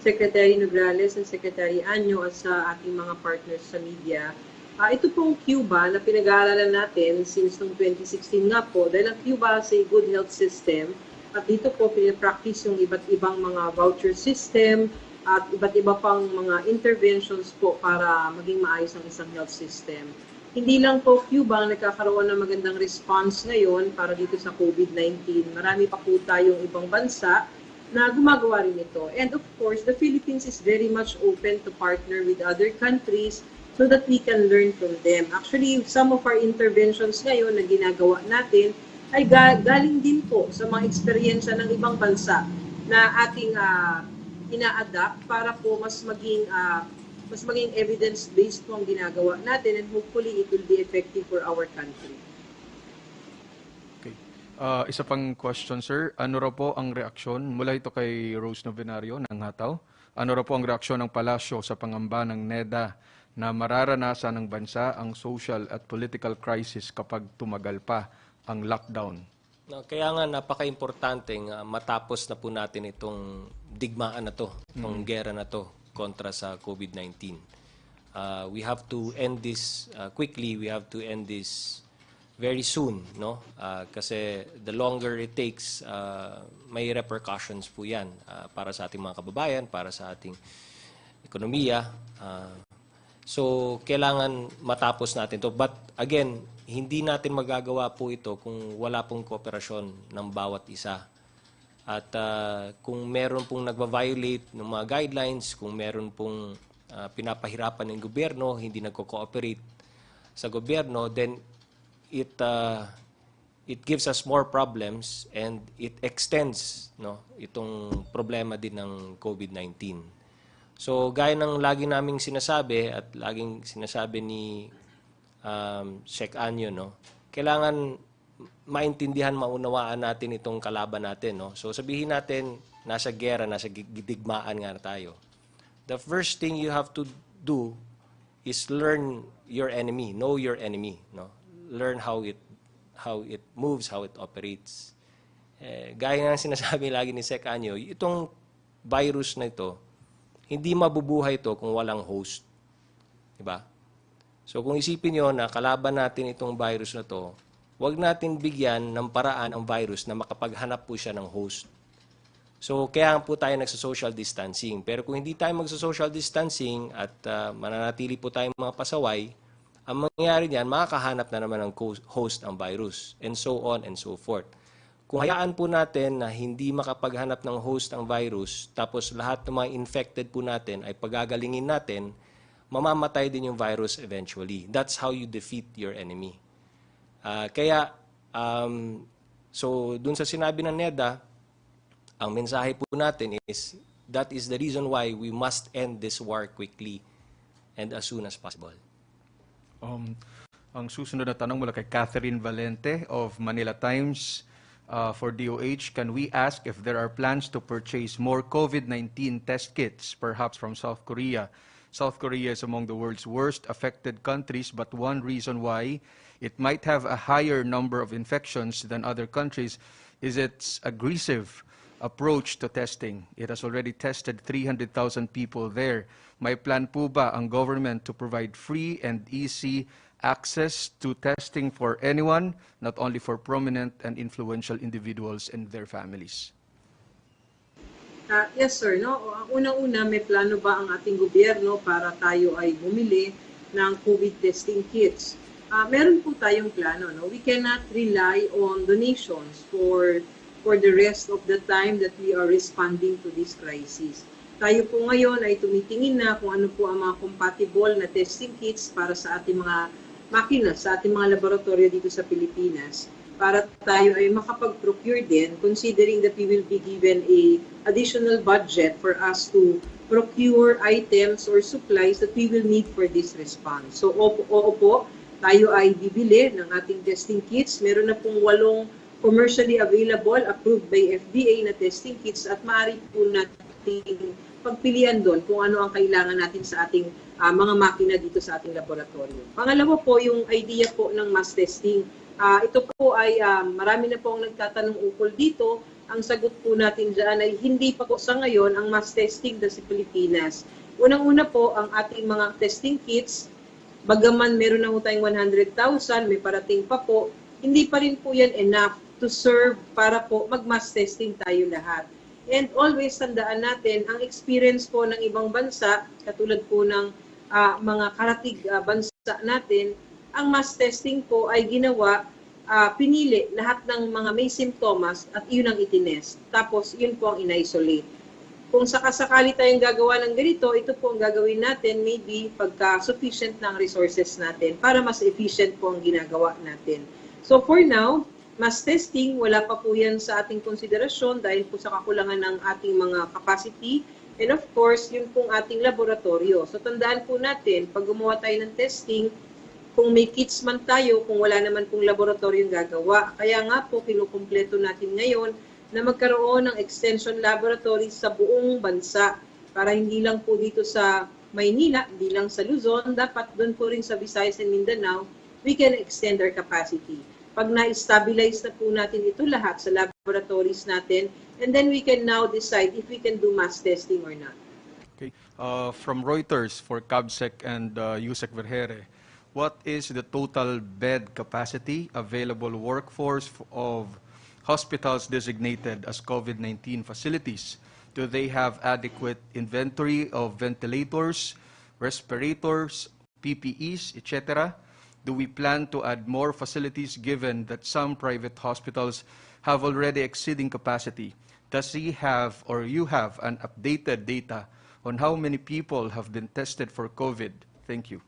Secretary Nograles and Secretary Anyo at sa ating mga partners sa media. Ito pong Cuba na pinag-aaralan natin since noong 2016 nga po, dahil ang Cuba sa good health system at dito po pinapractice yung iba't ibang mga voucher system at iba't iba pang mga interventions po para maging maayos ang isang health system. Hindi lang po Cuba ang nagkakaroon ng magandang response ngayon para dito sa COVID-19. Marami pa po tayong ibang bansa na gumagawa rin ito. And of course, the Philippines is very much open to partner with other countries so that we can learn from them. Actually, some of our interventions ngayon na ginagawa natin ay galing din po sa mga eksperyensya ng ibang bansa na ating ina-adapt para po mas maging evidence-based po ang ginagawa natin and hopefully it will be effective for our country. Okay. Isa pang question, sir. Ano raw po ang reaksyon, mula ito kay Rose Novenario ng Hataw, ano raw po ang reaksyon ng palasyo sa pangamba ng NEDA na mararanasan ng bansa ang social at political crisis kapag tumagal pa ang lockdown? No, kaya nga napaka-importanteng matapos na po natin itong digmaan na to, itong gera na to kontra sa COVID-19. We have to end this quickly. We have to end this very soon, no? Kasi the longer it takes, may repercussions po yan para sa ating mga kababayan, para sa ating ekonomiya. So, kailangan matapos natin to. But again, hindi natin magagawa po ito kung wala pong kooperasyon ng bawat isa. At kung meron pong nagva-violate ng mga guidelines, kung meron pong pinapahirapan ng gobyerno, hindi nagko-cooperate sa gobyerno, then it gives us more problems and it extends, no, itong problema din ng COVID-19. So gaya ng lagi naming sinasabi at laging sinasabi ni Sec Anyo, no, kailangan maintindihan, maunawaan natin itong kalaban natin, no. So sabihin natin nasa gera, nasa digmaan nga tayo. The first thing you have to do is learn your enemy, know your enemy, no. Learn how it moves, how it operates. Gaya nga sinasabi lagi ni Sec Anyo, itong virus na ito, hindi mabubuhay ito kung walang host. Diba? So kung isipin nyo na kalaban natin itong virus na to, huwag natin bigyan ng paraan ang virus na makapaghanap po siya ng host. So kaya po tayo nagsa-social distancing. Pero kung hindi tayo magsa-social distancing at mananatili po tayong mga pasaway, ang mangyayari niyan, makakahanap na naman ng host ang virus, and so on and so forth. Kung hayaan po natin na hindi makapaghanap ng host ang virus, tapos lahat ng mga infected po natin ay pagagalingin natin, mamamatay din yung virus eventually. That's how you defeat your enemy. So dun sa sinabi ng NEDA, ang mensahe po natin is, that is the reason why we must end this war quickly and as soon as possible. Ang susunod na tanong mula kay Catherine Valente of Manila Times. For DOH, can we ask if there are plans to purchase more COVID-19 test kits, perhaps from South Korea? South Korea is among the world's worst affected countries, but one reason why it might have a higher number of infections than other countries is its aggressive approach to testing. It has already tested 300,000 people there. May plan po ba ang government to provide free and easy access to testing for anyone, not only for prominent and influential individuals and their families? Yes, sir. No? Unang-una, may plano ba ang ating gobyerno para tayo ay bumili ng COVID testing kits? Meron po tayong plano. No? We cannot rely on donations for the rest of the time that we are responding to this crisis. Tayo po ngayon ay tumitingin na kung ano po ang mga compatible na testing kits para sa ating mga makina, sa ating mga laboratorio dito sa Pilipinas, para tayo ay makapag-procure din, considering that we will be given a additional budget for us to procure items or supplies that we will need for this response. So, oo po, tayo ay bibili ng ating testing kits. Meron na pong 8 commercially available, approved by FDA na testing kits, at maaari po natin pagpilian doon kung ano ang kailangan natin sa ating mga makina dito sa ating laboratorio. Pangalawa po, yung idea po ng mass testing. Ito po ay marami na po ang nagtatanong ukol dito. Ang sagot po natin dyan ay hindi pa po sa ngayon ang mass testing sa Pilipinas. Unang-una po, ang ating mga testing kits, bagaman meron na po tayong 100,000, may parating pa po, hindi pa rin po yan enough to serve para po mag-mass testing tayo lahat. And always tandaan natin, ang experience po ng ibang bansa, katulad po ng mga karatig bansa natin, ang mass testing po ay ginawa, pinili lahat ng mga may simptomas at yun ang itinest. Tapos yun po ang in-isolate. Kung sakasakali tayong gagawa ng ganito, ito po ang gagawin natin, maybe pagka sufficient ng resources natin para mas efficient po ang ginagawa natin. So for now, mass testing, wala pa po yan sa ating konsiderasyon dahil po sa kakulangan ng ating mga capacity. And of course, yun pong ating laboratorio. So tandaan po natin, pag gumawa tayo ng testing, kung may kits man tayo, kung wala naman pong laboratoryong gagawa. Kaya nga po, kinukumpleto natin ngayon na magkaroon ng extension laboratory sa buong bansa para hindi lang po dito sa Maynila, hindi lang sa Luzon, dapat doon po rin sa Visayas and Mindanao, we can extend our capacity. Pag na-stabilize na po natin ito lahat sa laboratories natin, and then we can now decide if we can do mass testing or not. Okay. From Reuters for CABSEC and Yusek Vergere, what is the total bed capacity, available workforce of hospitals designated as COVID-19 facilities? Do they have adequate inventory of ventilators, respirators, PPEs, etc.? Do we plan to add more facilities given that some private hospitals have already exceeding capacity? Does he have or you have an updated data on how many people have been tested for COVID? Thank you.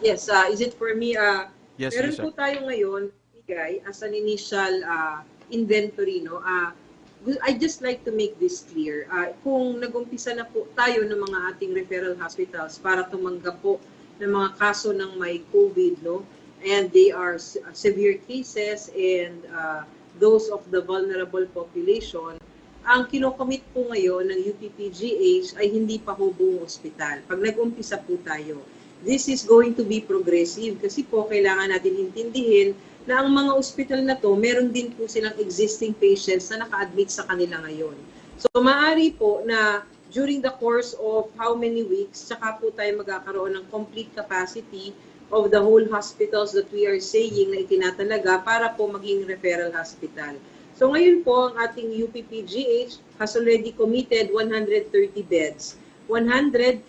Yes, is it for me? Yes, Meron Yusek. po tayo ngayon, bigay as an initial inventory, no? I just like to make this clear. Kung nag-umpisa na po tayo ng mga ating referral hospitals para tumanggap po ng mga kaso ng may COVID, no? And they are severe cases and those of the vulnerable population, ang kinocommit po ngayon ng UPPGH ay hindi pa ho buong ospital. Pag nag-umpisa po tayo, this is going to be progressive kasi po kailangan natin intindihin na ang mga ospital na to, meron din po silang existing patients na naka-admit sa kanila ngayon. So maaari po na during the course of how many weeks, saka po tayo magkakaroon ng complete capacity of the whole hospitals that we are saying na itinatalaga para po maging referral hospital. So ngayon po, ang ating UPPGH has already committed 130 beds. 100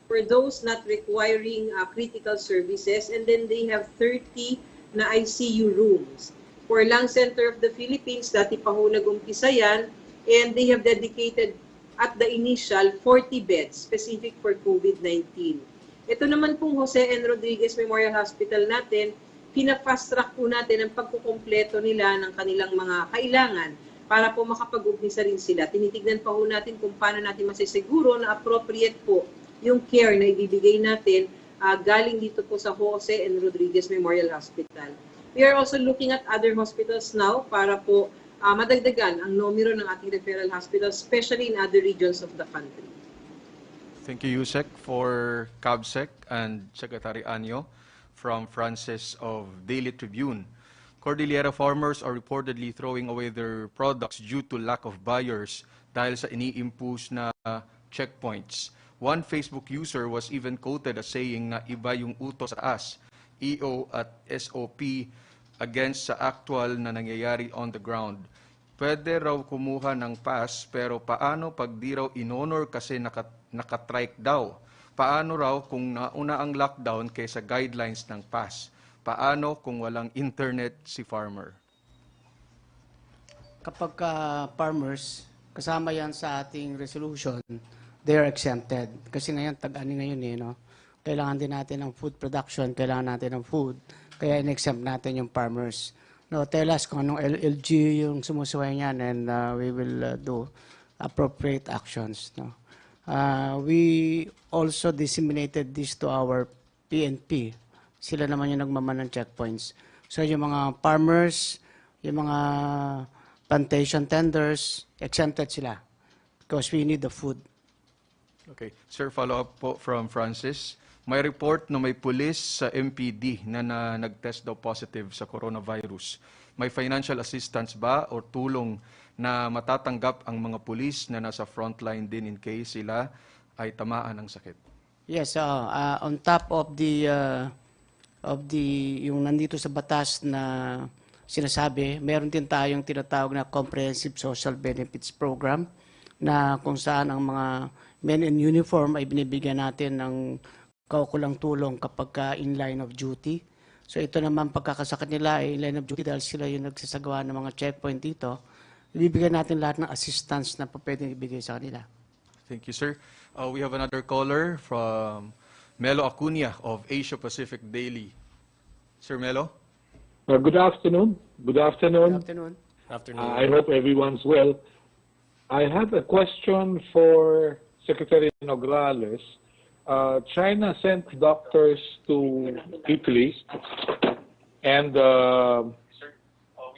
for those not requiring critical services, and then they have 30 na ICU rooms. For Lung Center of the Philippines, dati pa ho nag-umpisa yan, and they have dedicated at the initial 40 beds specific for COVID-19. Ito naman pong Jose N. Rodriguez Memorial Hospital natin, pina-fast track po natin ang pagkukumpleto nila ng kanilang mga kailangan para po makapag-umpisa rin sila. Tinitignan pa po natin kung paano natin masisiguro na appropriate po yung care na ibibigay natin galing dito po sa Jose N. Rodriguez Memorial Hospital. We are also looking at other hospitals now para po madagdagan ang numero ng ating referral hospitals, especially in other regions of the country. Thank you, Yusek, for CABSEC and Secretary Anyo. From Francis of Daily Tribune. Cordillera farmers are reportedly throwing away their products due to lack of buyers dahil sa ini-impose na checkpoints. One Facebook user was even quoted as saying na iba yung utos sa taas, EO at SOP against sa actual na nangyayari on the ground. Pwede raw kumuha ng pass pero paano pag di raw inonor kasi nakatrike daw? Paano raw kung nauna ang lockdown kaysa guidelines ng pass? Paano kung walang internet si farmer? Kapag farmers, kasama yan sa ating resolution, they are exempted. Kasi ngayon, tag-ani ngayon no? Kailangan din natin ng food production, kailangan natin ng food, kaya in-exempt natin yung farmers. No, tell us kung anong LLG yung sumusuway niyan and we will do appropriate actions. No? We also disseminated this to our PNP. Sila naman yung nagmaman ng checkpoints. So yung mga farmers, yung mga plantation tenders, exempted sila because we need the food. Okay. Sir, follow-up po from Francis. May report na may pulis sa MPD na nag-test daw positive sa coronavirus. May financial assistance ba o tulong na matatanggap ang mga pulis na nasa frontline din in case sila ay tamaan ng sakit? Yes, on top of the yung nandito sa batas na sinasabi, meron din tayong tinatawag na Comprehensive Social Benefits Program na kung saan ang mga men in uniform ay binibigyan natin ng kaukulang tulong kapag in line of duty. So ito naman pagkakasakit nila ay in line of duty dahil sila yung nagsasagawa ng mga checkpoint dito. Ibibigyan natin lahat ng assistance na pwedeng ibigay sa kanila. Thank you, sir. We have another caller from Melo Acuña of Asia Pacific Daily. Sir Melo? Good afternoon. Good afternoon. Good afternoon. Afternoon. I hope everyone's well. I have a question for Secretary Nograles. China sent doctors to Italy and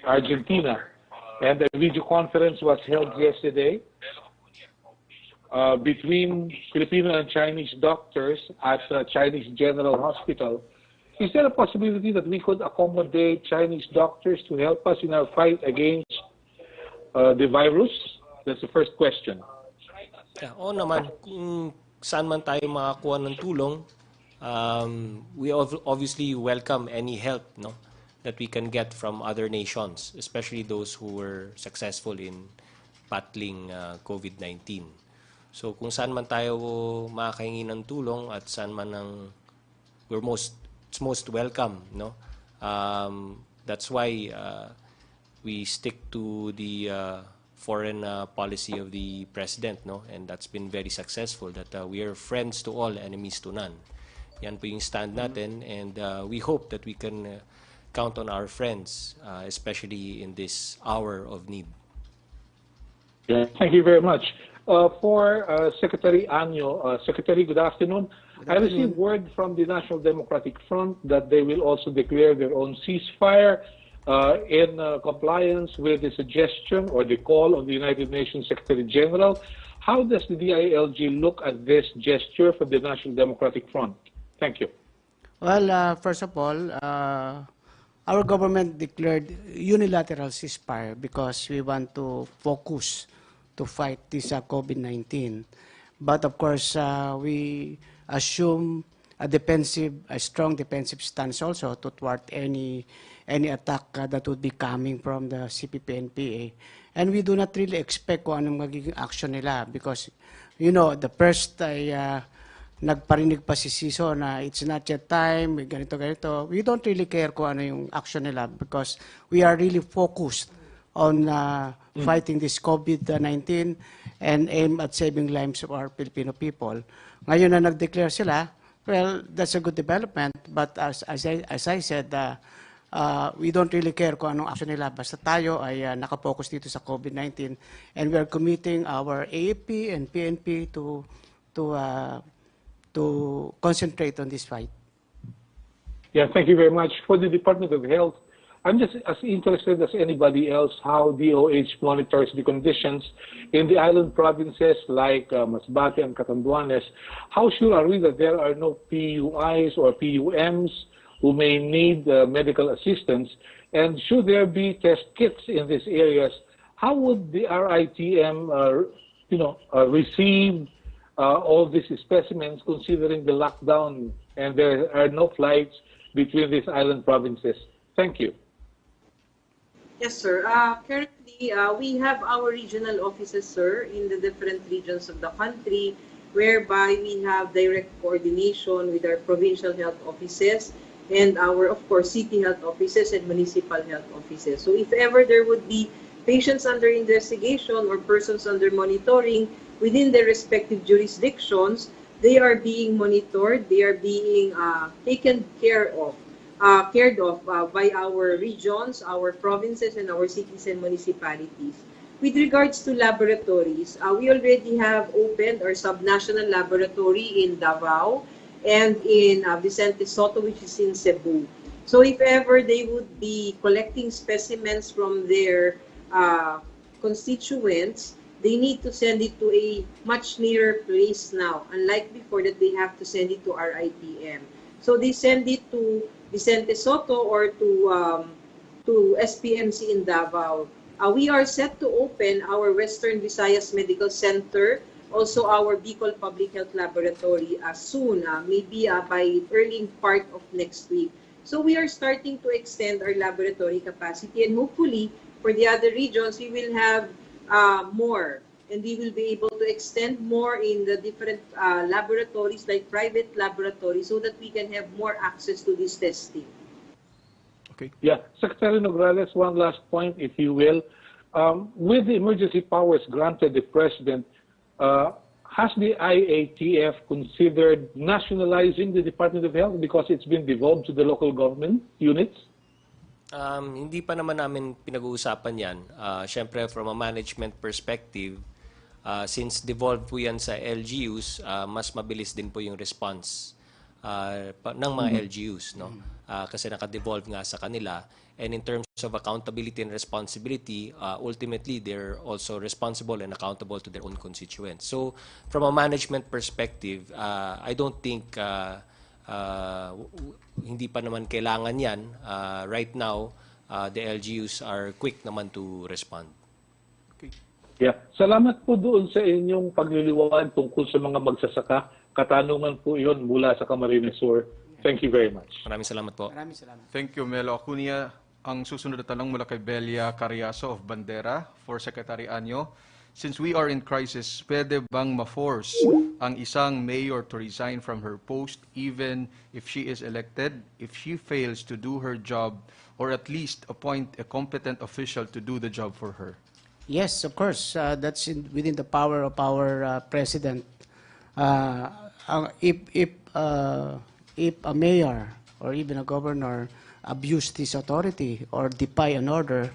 Argentina, and a video conference was held yesterday between Filipino and Chinese doctors at Chinese General Hospital. Is there a possibility that we could accommodate Chinese doctors to help us in our fight against the virus? That's the first question. Yeah, oo naman. Kung saan man tayo makakuha ng tulong, we obviously welcome any help, no, that we can get from other nations, especially those who were successful in battling COVID-19. So kung saan man tayo makakahingi ng tulong at saan man it's most welcome, no. That's why we stick to the foreign policy of the president, no, and that's been very successful. That we are friends to all, enemies to none. Yan po yung stand natin, and we hope that we can count on our friends, especially in this hour of need. Yeah, thank you very much. For Secretary Anyo, Secretary, good afternoon. I received word from the National Democratic Front that they will also declare their own ceasefire in compliance with the suggestion or the call of the United Nations Secretary General. How does the DILG look at this gesture for the National Democratic Front? Thank you. Well, first of all, our government declared unilateral ceasefire because we want to focus to fight this COVID-19. But of course, we assume a strong defensive stance also to thwart any attack that would be coming from the CPP-NPA. And we do not really expect kung anong magiging action nila because, you know, the first ay nagparinig pa si CISO na it's not yet time, ganito. We don't really care kung ano yung action nila because we are really focused on fighting this COVID-19 and aim at saving lives of our Filipino people. Ngayon na nag-declare sila, well, that's a good development. But as I said, we don't really care kung anong action nila. Basta tayo ay nakapokus dito sa COVID-19 and we are committing our AFP and PNP to concentrate on this fight. Yeah, thank you very much. For the Department of Health, I'm just as interested as anybody else how DOH monitors the conditions in the island provinces like Masbate and Catanduanes. How sure are we that there are no PUIs or PUMs who may need medical assistance? And should there be test kits in these areas, how would the RITM receive all these specimens considering the lockdown and there are no flights between these island provinces? Thank you. Yes, sir. Currently, we have our regional offices, sir, in the different regions of the country, whereby we have direct coordination with our provincial health offices and our, of course, city health offices and municipal health offices. So if ever there would be patients under investigation or persons under monitoring within their respective jurisdictions, they are being monitored, they are being taken care of. Cared of by our regions, our provinces, and our cities and municipalities. With regards to laboratories, we already have opened our subnational laboratory in Davao and in Vicente Soto, which is in Cebu. So if ever they would be collecting specimens from their constituents, they need to send it to a much nearer place now, unlike before that they have to send it to RITM. So they send it to Vicente Soto or to SPMC in Davao. We are set to open our Western Visayas Medical Center, also our Bicol Public Health Laboratory soon, maybe by early part of next week. So we are starting to extend our laboratory capacity and hopefully for the other regions we will have more. And we will be able to extend more in the different laboratories, like private laboratories, so that we can have more access to this testing. Okay. Yeah, Secretary Nograles, one last point, if you will. With the emergency powers granted the President, has the IATF considered nationalizing the Department of Health because it's been devolved to the local government units? Hindi pa naman namin pinag-uusapan yan. Siyempre, from a management perspective, since devolved po yan sa LGUs, mas mabilis din po yung response ng mga LGUs, no? Kasi naka-devolve nga sa kanila. And in terms of accountability and responsibility, ultimately, they're also responsible and accountable to their own constituents. So, from a management perspective, I don't think hindi pa naman kailangan yan. Right now, the LGUs are quick naman to respond. Okay. Yeah. Salamat po doon sa inyong pagliliwanag tungkol sa mga magsasaka. Katanungan po iyon mula sa Camarines Sur. Thank you very much. Maraming salamat po. Maraming salamat. Thank you, Melo Acuña. Ang susunod na tanong mula kay Belia Cariaso of Bandera for Secretary Anyo. Since we are in crisis, pwede bang ma-force ang isang mayor to resign from her post even if she is elected, if she fails to do her job, or at least appoint a competent official to do the job for her? Yes, of course. That's within the power of our president. If a mayor or even a governor abuse his authority or defy an order,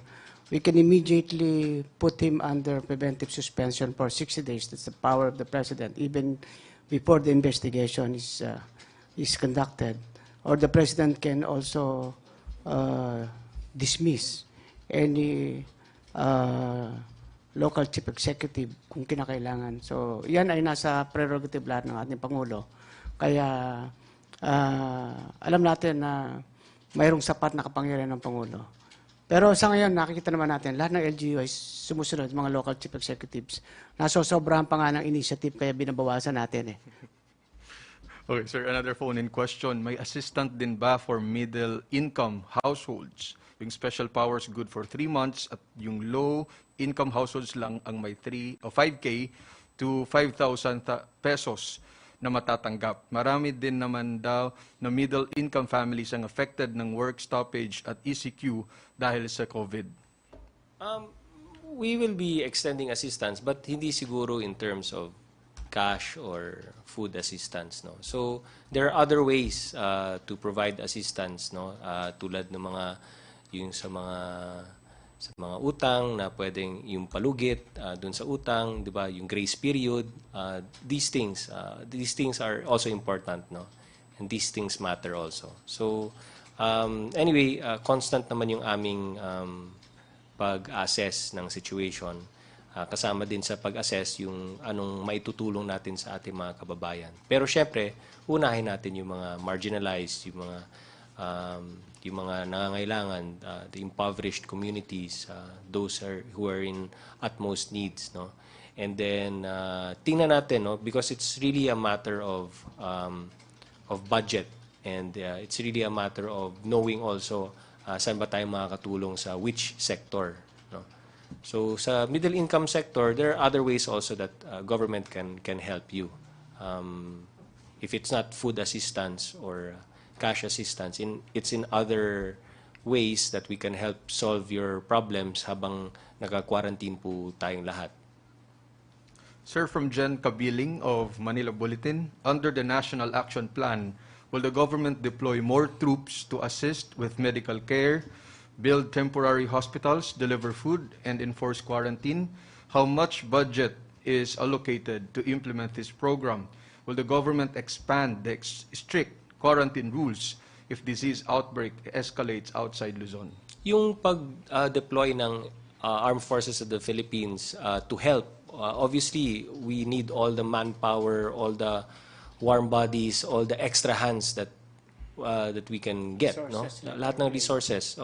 we can immediately put him under preventive suspension for 60 days. That's the power of the president, even before the investigation is conducted. Or the president can also dismiss any local chief executive kung kinakailangan. So, yan ay nasa prerogative lahat ng ating Pangulo. Kaya, alam natin na mayroong sapat na kapangyarihan ng Pangulo. Pero sa ngayon, nakikita naman natin, lahat ng LGU ay sumusunod, mga local chief executives. Nasosobrahan pa nga ng initiative, kaya binabawasan natin eh. Okay, sir, another phone-in question. May assistant din ba for middle-income households? Yung special powers good for 3 months at yung low-income households lang ang may 5K to 5,000 pesos na matatanggap. Marami din naman daw na middle-income families ang affected ng work stoppage at ECQ dahil sa COVID. We will be extending assistance but hindi siguro in terms of cash or food assistance, no. So there are other ways to provide assistance, no, tulad ng mga yung sa mga utang na pwedeng yung palugit dun sa utang, 'di ba, yung grace period, these things are also important, no, and these things matter also. So anyway, constant naman yung aming pag-assess ng situation. Kasama din sa pag-assess yung anong maitutulong natin sa ating mga kababayan. Pero syempre, unahin natin yung mga marginalized, yung mga nangangailangan, the impoverished communities, those who are in utmost needs, no. And then tingnan natin, no, because it's really a matter of budget, and it's really a matter of knowing also saan ba tayo makakatulong sa which sector, no. So sa middle income sector, there are other ways also that government can help you. If it's not food assistance or cash assistance, it's in other ways that we can help solve your problems habang naka-quarantine po tayong lahat. Sir, from Jen Kabiling of Manila Bulletin, under the National Action Plan, will the government deploy more troops to assist with medical care, build temporary hospitals, deliver food, and enforce quarantine? How much budget is allocated to implement this program? Will the government expand the strict quarantine rules if disease outbreak escalates outside Luzon? Yung pag-deploy ng Armed Forces of the Philippines to help, obviously, we need all the manpower, all the warm bodies, all the extra hands that we can get, no? Lahat ng resources.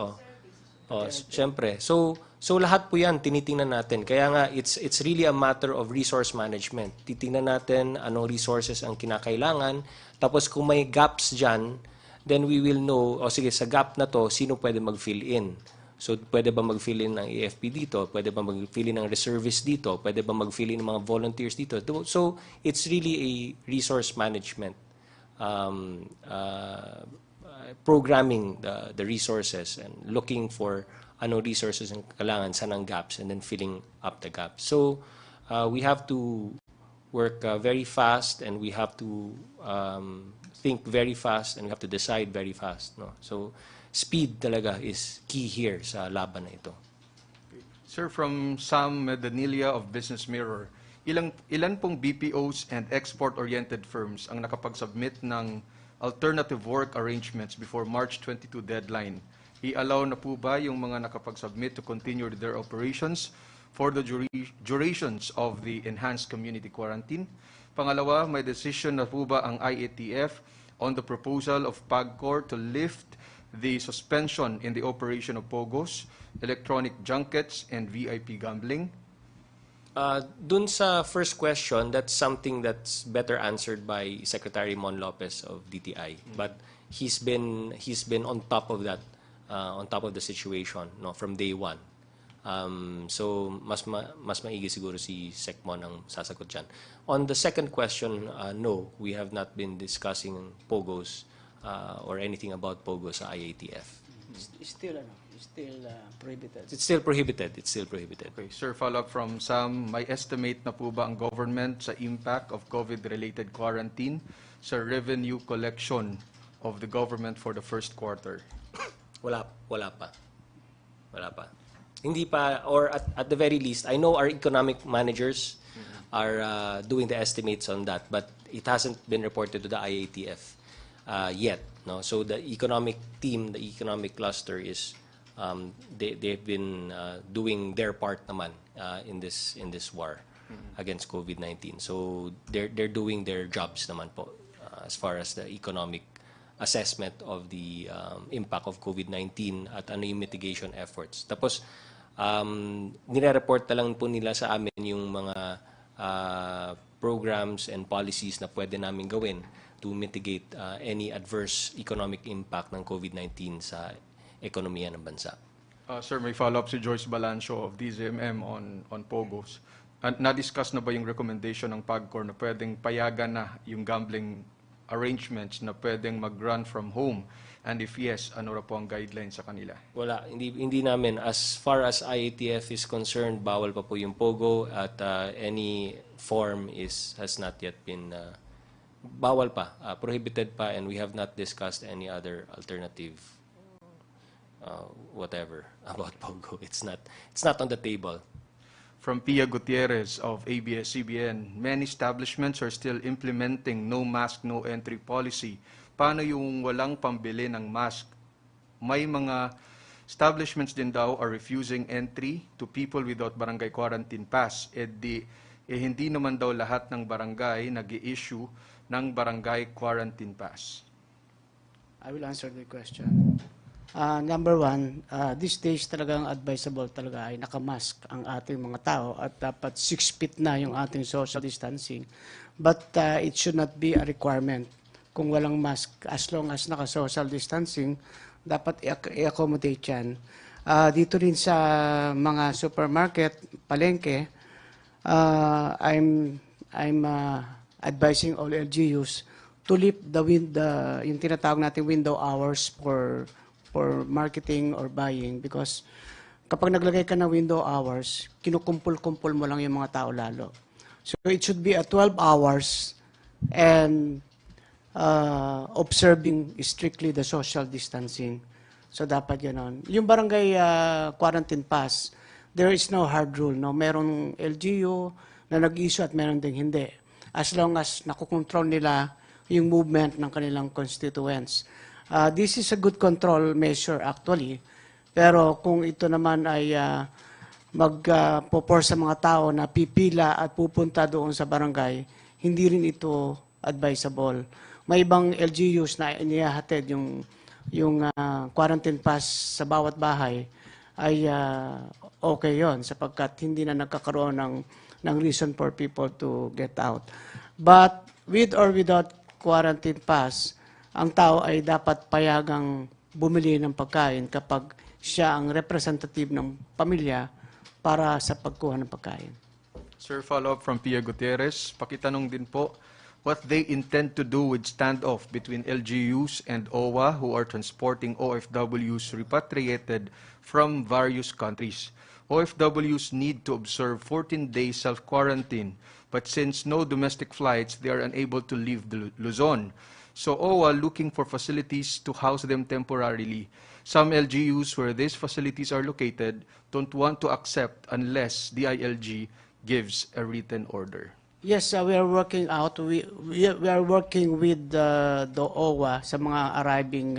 Siyempre. So lahat po 'yan tinitingnan natin. Kaya nga it's really a matter of resource management. Titingnan natin anong resources ang kinakailangan, tapos kung may gaps diyan, then we will know, sige, sa gap na to sino pwede mag-fill in. So pwede ba mag-fill in ng AFP dito? Pwede ba mag-fill in ng reservists dito? Pwede ba mag-fill in ng mga volunteers dito? So it's really a resource management, programming the resources and looking for ano resources ang kailangan, saan ang gaps, and then filling up the gaps. So we have to work very fast, and we have to think very fast, and we have to decide very fast, no? So speed talaga is key here sa laban na ito. Sir, from Sam Medanilia of Business Mirror, ilan pong BPOs and export-oriented firms ang nakapag-submit ng alternative work arrangements before March 22 deadline? I-allow na po ba yung mga nakapag-submit to continue their operations for the durations of the enhanced community quarantine? Pangalawa, may decision na po ba ang IATF on the proposal of PAGCOR to lift the suspension in the operation of POGOs, electronic junkets, and VIP gambling? Dun sa first question, that's something that's better answered by Secretary Mon Lopez of DTI. But he's been on top of that, on top of the situation, no, from day one. So mas maigi siguro si Sec Mon ang sasagot dyan. On the second question, no, we have not been discussing POGOs or anything about POGOs sa IATF. Still prohibited. It's still prohibited. It's still prohibited. Okay, sir, follow up from Sam. May estimate na po ba ang government sa impact of COVID-related quarantine sa revenue collection of the government for the first quarter? Wala pa. Hindi pa, or at the very least, I know our economic managers are doing the estimates on that, but it hasn't been reported to the IATF yet. No, so the economic team, the economic cluster is they've been doing their part naman in this war against COVID-19. So they're doing their jobs naman po as far as the economic assessment of the impact of COVID-19 at ano yung mitigation efforts. Tapos nire-report na lang po nila sa amin yung mga programs and policies na pwede namin gawin to mitigate any adverse economic impact ng COVID-19 sa ekonomiya ng bansa. Sir, may follow-up si Joyce Balancio of DZMM on POGOs. Na-discuss na ba yung recommendation ng PAGCOR na pwedeng payagan na yung gambling arrangements na pwedeng mag-run from home? And if yes, ano ra po ang guidelines sa kanila? Wala, hindi namin. As far as IATF is concerned, bawal pa po yung POGO at any form has not yet been bawal pa, prohibited pa, and we have not discussed any other alternative whatever about POGO. It's not on the table. From Pia Gutierrez of ABS-CBN, many establishments are still implementing no mask, no entry policy. Paano yung walang pambili ng mask? May mga establishments din daw are refusing entry to people without barangay quarantine pass. Hindi naman daw lahat ng barangay nag-i-issue ng barangay quarantine pass. I will answer the question. Number one, these days talagang advisable talaga ay nakamask ang ating mga tao at dapat 6 feet na yung ating social distancing. But it should not be a requirement. Kung walang mask, as long as naka-social distancing, dapat i-accommodate yan. Dito rin sa mga supermarket, palengke, I'm advising all LGUs to lift yung tinatawag natin window hours for marketing or buying, because kapag naglagay ka ng window hours, kinukumpul-kumpul mo lang yung mga tao lalo. So it should be 12 hours and observing strictly the social distancing. So dapat gano'n. Yung barangay quarantine pass, there is no hard rule. No? Merong LGU na nag-issue at meron ding hindi. As long as nakukontrol nila yung movement ng kanilang constituents. This is a good control measure actually. Pero kung ito naman ay magpo-force sa mga tao na pipila at pupunta doon sa barangay, hindi rin ito advisable. May ibang LGUs na inihahatid yung quarantine pass sa bawat bahay ay okay yon sapagkat hindi na nagkakaroon ng reason for people to get out. But with or without quarantine pass, ang tao ay dapat payagang bumili ng pagkain kapag siya ang representative ng pamilya para sa pagkuha ng pagkain. Sir, follow-up from Pia Gutierrez. Pakitanong din po, what they intend to do with standoff between LGUs and OWA who are transporting OFWs repatriated from various countries. OFWs need to observe 14 days self-quarantine, but since no domestic flights, they are unable to leave Luzon. So OWA looking for facilities to house them temporarily. Some LGUs where these facilities are located don't want to accept unless DILG gives a written order. Yes, we are working out. We are working with the OWA sa mga arriving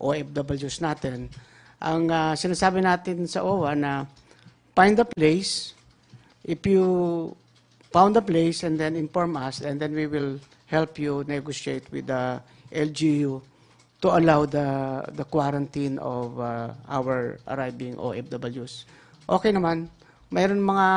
OFWs natin. Ang sinasabi natin sa OWA na find the place. If you found the place and then inform us, and then we will help you negotiate with the LGU to allow the quarantine of our arriving OFWs. Okay naman. Mayroon mga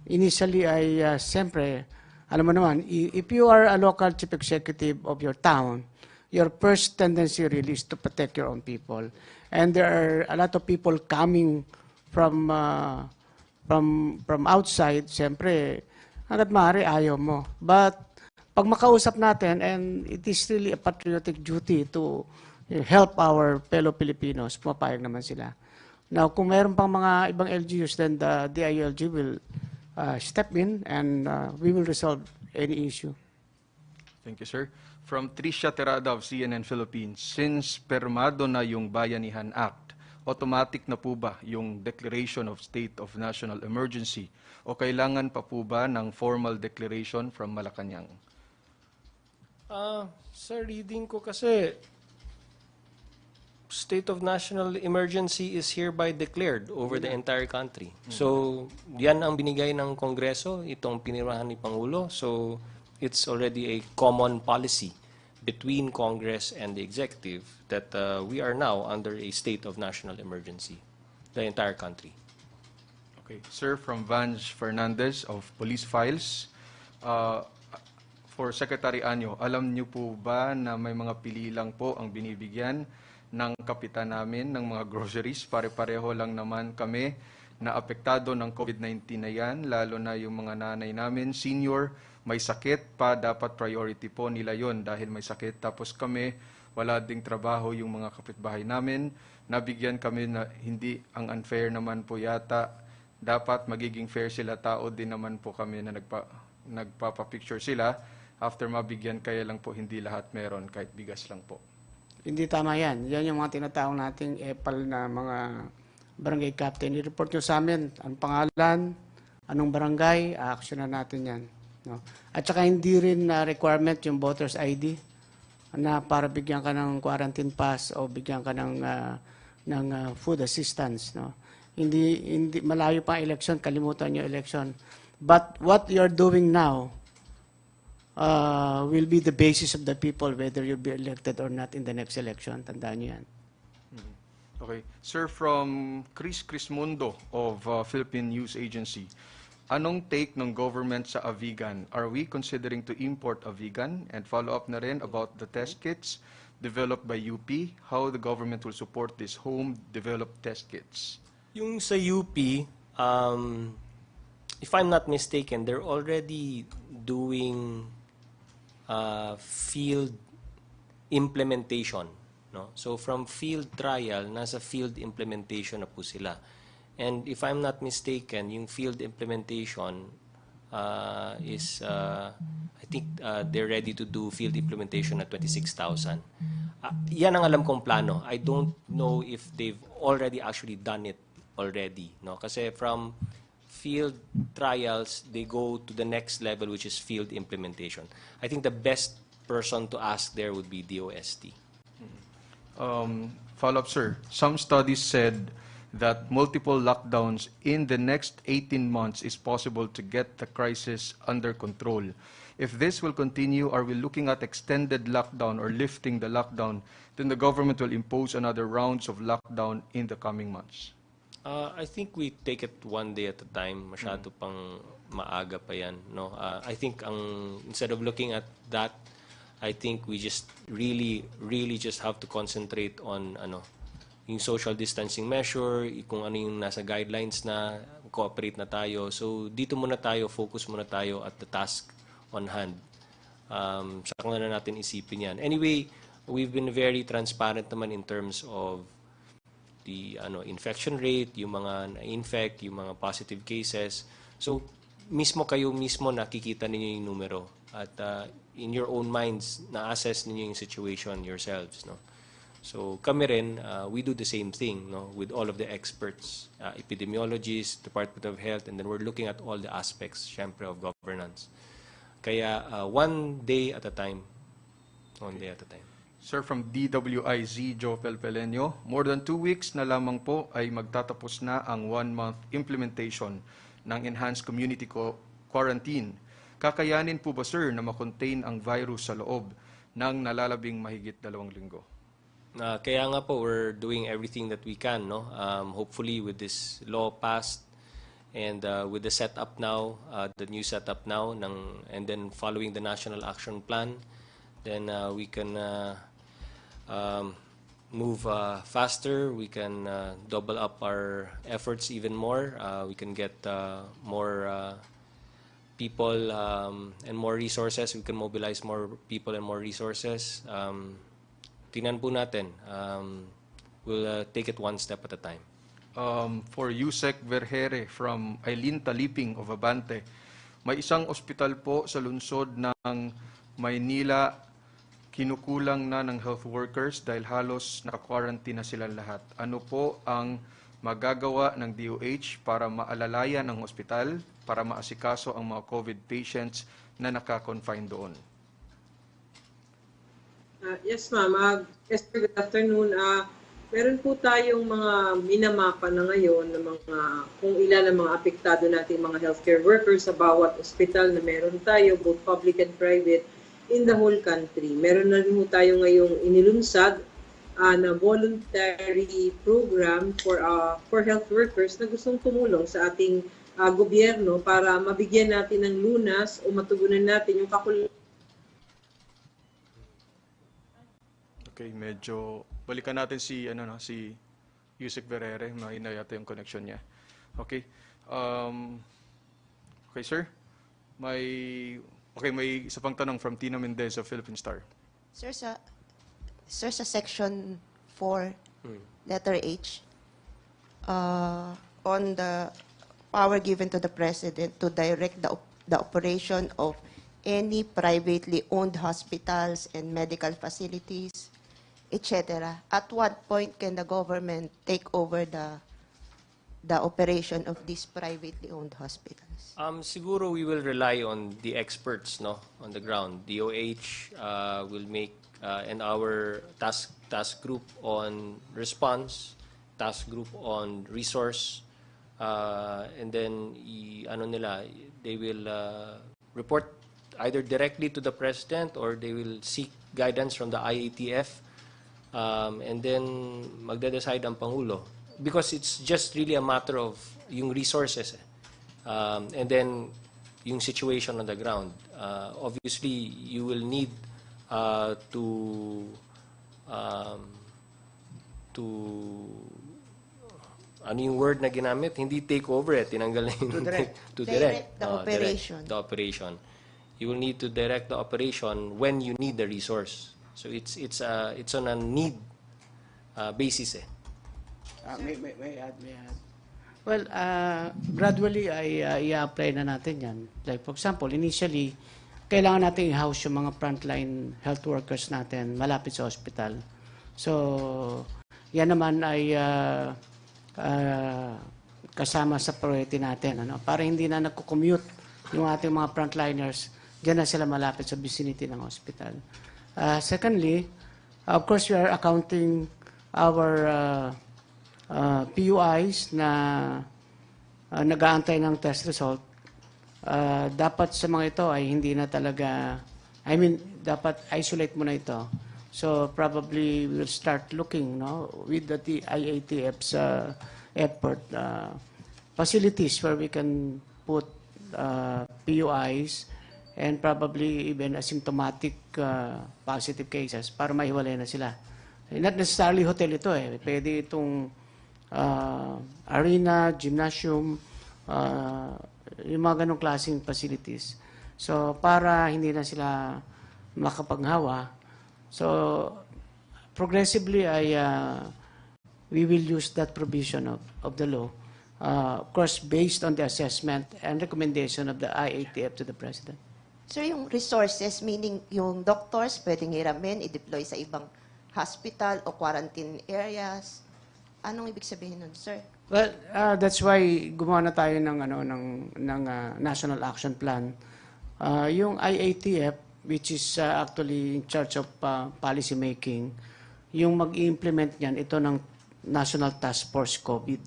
initially ay siyempre, alam mo naman, if you are a local chief executive of your town, your first tendency really is to protect your own people. And there are a lot of people coming from outside, siyempre, hanggat maaari ayaw mo. But pag makausap natin, and it is really a patriotic duty to help our fellow Filipinos, pumapayag naman sila. Now, kung mayroon pang mga ibang LGUs, then the DILG will step in and we will resolve any issue. Thank you, sir. From Tricia Terada of CNN Philippines, since permado na yung Bayanihan Act, automatic na po ba yung declaration of state of national emergency o kailangan pa po ba ng formal declaration from Malacanang? Sa reading ko kasi, state of national emergency is hereby declared over the entire country. So, yan ang binigay ng Kongreso, itong pinirmahan ni Pangulo. So, it's already a common policy between Congress and the executive that we are now under a state of national emergency, the entire country. Okay. Sir, from Vange Fernandez of Police Files, for Secretary Anyo, alam niyo po ba na may mga pili lang po ang binibigyan ng kapitan namin ng mga groceries? Pare-pareho lang naman kami na apektado ng COVID-19 na yan, lalo na yung mga nanay namin, senior, may sakit pa, dapat priority po nila yon dahil may sakit. Tapos kami, wala ding trabaho yung mga kapitbahay namin, nabigyan kami na hindi, ang unfair naman po yata, dapat magiging fair sila, tao din naman po kami na nagpapapicture sila, after mabigyan kaya lang po hindi lahat meron, kahit bigas lang po. Hindi tama yan. Yan yung mga tinatawag nating EPAL na mga barangay captain. I-report nyo sa amin ang pangalan, anong barangay, a-actionan natin yan. No? At saka hindi rin requirement yung voter's ID na para bigyan ka ng quarantine pass o bigyan ka ng food assistance. No? Hindi malayo pa ang election, kalimutan yung election. But what you're doing now will be the basis of the people whether you'll be elected or not in the next election. Tandaan nyo yan. Okay. Sir, from Chris Crismundo of Philippine News Agency, anong take ng government sa Avigan? Are we considering to import Avigan? And follow up na rin about the test kits developed by UP, how the government will support these home-developed test kits? Yung sa UP, if I'm not mistaken, they're already doing field implementation. No? So from field trial, nasa field implementation na po sila. And if I'm not mistaken, yung field implementation is, I think they're ready to do field implementation at 26,000. Yan ang alam kong plano. I don't know if they've already actually done it already. No? Kasi from field trials, they go to the next level, which is field implementation. I think the best person to ask there would be DOST. Follow-up, sir. Some studies said that multiple lockdowns in the next 18 months is possible to get the crisis under control. If this will continue, are we looking at extended lockdown or lifting the lockdown, then the government will impose another rounds of lockdown in the coming months? I think we take it one day at a time. Masyado pang maaga pa yan. No? I think instead of looking at that, I think we just really just have to concentrate on yung social distancing measure, kung ano yung nasa guidelines na, cooperate na tayo. So dito muna tayo, focus muna tayo at the task on hand. Saka na natin isipin yan. Anyway, we've been very transparent naman in terms of the infection rate, yung mga na-infect, yung mga positive cases. So kayo mismo nakikita ninyo yung numero. At in your own minds, na-assess ninyo yung situation yourselves. No? So kami rin, we do the same thing, no, with all of the experts, epidemiologists, Department of Health, and then we're looking at all the aspects, syempre, of governance. Kaya one day at a time. One day at a time. Sir, from DWIZ, Joe Pelpelenyo, more than 2 weeks na lamang po ay magtatapos na ang 1-month implementation ng Enhanced Community Quarantine. Kakayanin po ba, sir, na makontain ang virus sa loob ng nalalabing mahigit 2 linggo? Kaya nga po, we're doing everything that we can. No? Hopefully, with this law passed And with the setup now, the new setup now, and then following the National Action Plan, then we can move faster. We can double up our efforts even more. We can get more people and more resources. We can mobilize more people and more resources. Tingnan po natin. We'll take it one step at a time. For Yusek Vergere from Eileen Taliping of Abante, may isang ospital po sa lungsod ng Maynila kinukulang na ng health workers dahil halos naka-quarantine na silang lahat. Ano po ang magagawa ng DOH para maalalayan ang ospital para maasikaso ang mga COVID patients na naka-confine doon? Yes, ma'am. Yes, good afternoon. Meron po tayong mga minamapa na ngayon ng mga kung ilan ang mga apektado nating mga healthcare workers sa bawat ospital na meron tayo, both public and private, in the whole country. Meron na rin po tayo ngayong inilunsad na voluntary program for health workers na gustong tumulong sa ating gobyerno para mabigyan natin ng lunas o matugunan natin yung kakulangan. Okay, medyo balikan natin si si Yusek Vergere, mahina yata yung connection niya. Okay. Okay, sir. May isa pang tanong from Tina Mendez of Philippine Star. Sir, sa section 4, letter H, on the power given to the President to direct the operation of any privately owned hospitals and medical facilities, etc. At what point can the government take over the operation of these privately owned hospitals? Siguro we will rely on the experts, no, on the ground. DOH will make and our task group on response, task group on resource, and then they will report either directly to the President or they will seek guidance from the IATF. And then magde-decide ang Pangulo because it's just really a matter of yung resources and then yung situation on the ground. Obviously, you will need to ano yung word na ginamit? Hindi take over tinanggal na yung to direct the operation. Direct the operation. You will need to direct the operation when you need the resource. So it's on a need basis. May add. Well, gradually i-apply na natin yan. Like for example, initially, kailangan natin i-house yung mga frontline health workers natin malapit sa hospital. So, yan naman ay kasama sa priority natin. Para hindi na nagko-commute yung ating mga frontliners, diyan na sila malapit sa vicinity ng hospital. Secondly, of course, we are accounting our PUIs na nag-aantay ng test result. Dapat sa mga ito ay hindi na talaga, dapat isolate mo na ito. So probably we'll start looking with the IATF's effort, facilities where we can put PUIs and probably even asymptomatic positive cases para mahiwalay na sila. Not necessarily hotel ito Pwede itong arena, gymnasium, yung mga ganong klaseng facilities. So para hindi na sila makapaghawa. So progressively we will use that provision of the law. Of course, based on the assessment and recommendation of the IATF to the President. Sir, yung resources, meaning yung doctors, pwedeng hiramin, i-deploy sa ibang hospital o quarantine areas. Anong ibig sabihin nun, sir? Well, that's why gumawa na tayo ng National Action Plan. Yung IATF, which is actually in charge of policy making, yung mag-i-implement niyan, ito ng National Task Force COVID.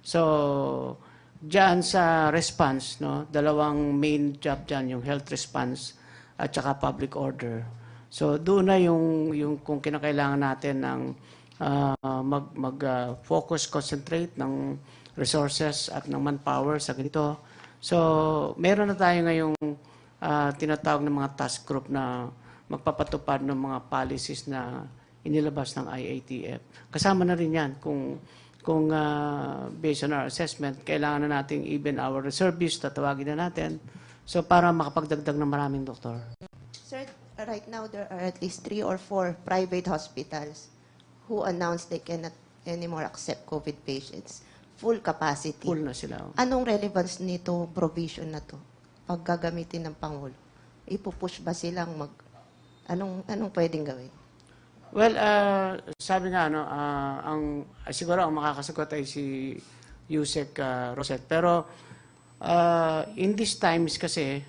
So, diyan sa response, dalawang main job diyan, yung health response at saka public order. So, doon na yung kung kinakailangan natin ng mag-focus, concentrate ng resources at ng manpower sa ganito. So, meron na tayo ngayong tinatawag ng mga task group na magpapatupad ng mga policies na inilabas ng IATF. Kasama na rin yan kung based on our assessment, kailangan na nating even our reservists, tatawagin na natin. So, para makapagdagdag ng maraming doktor. Sir, right now there are at least 3 or 4 private hospitals who announced they cannot anymore accept COVID patients. Full capacity. Full na sila. Anong relevance nito provision na to? Pag gagamitin ng Pangulo, ipupush ba silang anong pwedeng gawin? Well, sabi nga, siguro ang makakasagot ay si Yusek Roset. Pero in these times kasi,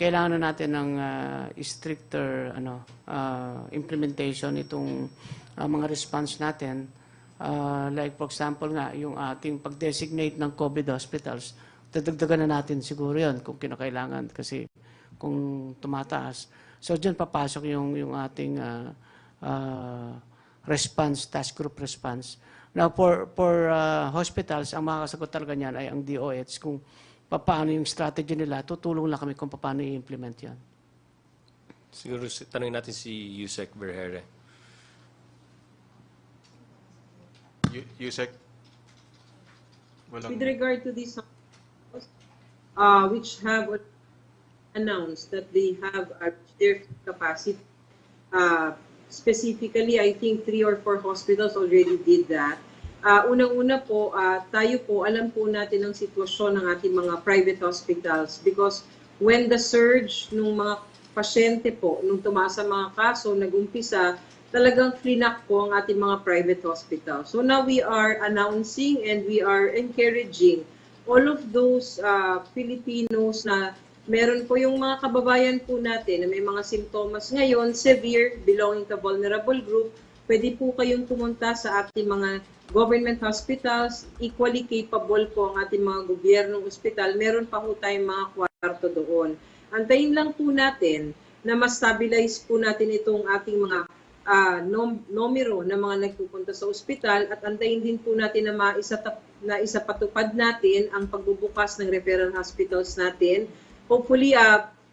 kailangan na natin ng stricter implementation itong mga response natin. Like for example nga, yung ating pag-designate ng COVID hospitals, dadagdagan na natin siguro yun kung kinakailangan kasi kung tumataas. So dyan papasok yung ating response, task group response. Now for hospitals, ang makakasagot talaga niyan ay ang DOH kung paano yung strategy nila, tutulong lang kami kung paano i-implement yan. Siguro tanungin natin si Yusek Vergere. Yusek? With regard to these which have announced that they have their capacity, specifically, I think 3 or 4 hospitals already did that. Unang-una po, tayo po, alam po natin ang sitwasyon ng ating mga private hospitals because when the surge ng mga pasyente po, nung tumaas ang mga kaso, nag-umpisa, talagang klinak po ang ating mga private hospitals. So now we are announcing and we are encouraging all of those Filipinos na meron po yung mga kababayan po natin na may mga simptomas ngayon, severe, belonging to vulnerable group, pwede po kayong pumunta sa ating mga government hospitals, equally capable po ang ating mga gobyernong ospital, meron pa po tayong mga kwarto doon. Antayin lang po natin na mas stabilize po natin itong ating mga numero na mga nagpupunta sa ospital at antayin din po natin na isapatupad natin ang pagbubukas ng referral hospitals natin. Hopefully,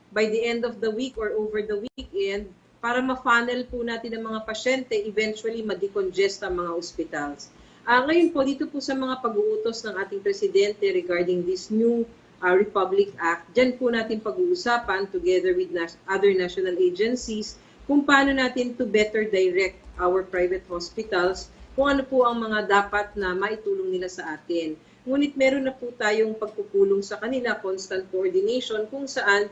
by the end of the week or over the weekend, para ma-funnel po natin ang mga pasyente, eventually ma-decongest ang mga hospitals. Ngayon po, dito po sa mga pag-uutos ng ating Presidente regarding this new Republic Act, dyan po natin pag-uusapan together with other national agencies kung paano natin to better direct our private hospitals, kung ano po ang mga dapat na maitulong nila sa atin. Ngunit meron na po tayong pagpupulong sa kanila, constant coordination, kung saan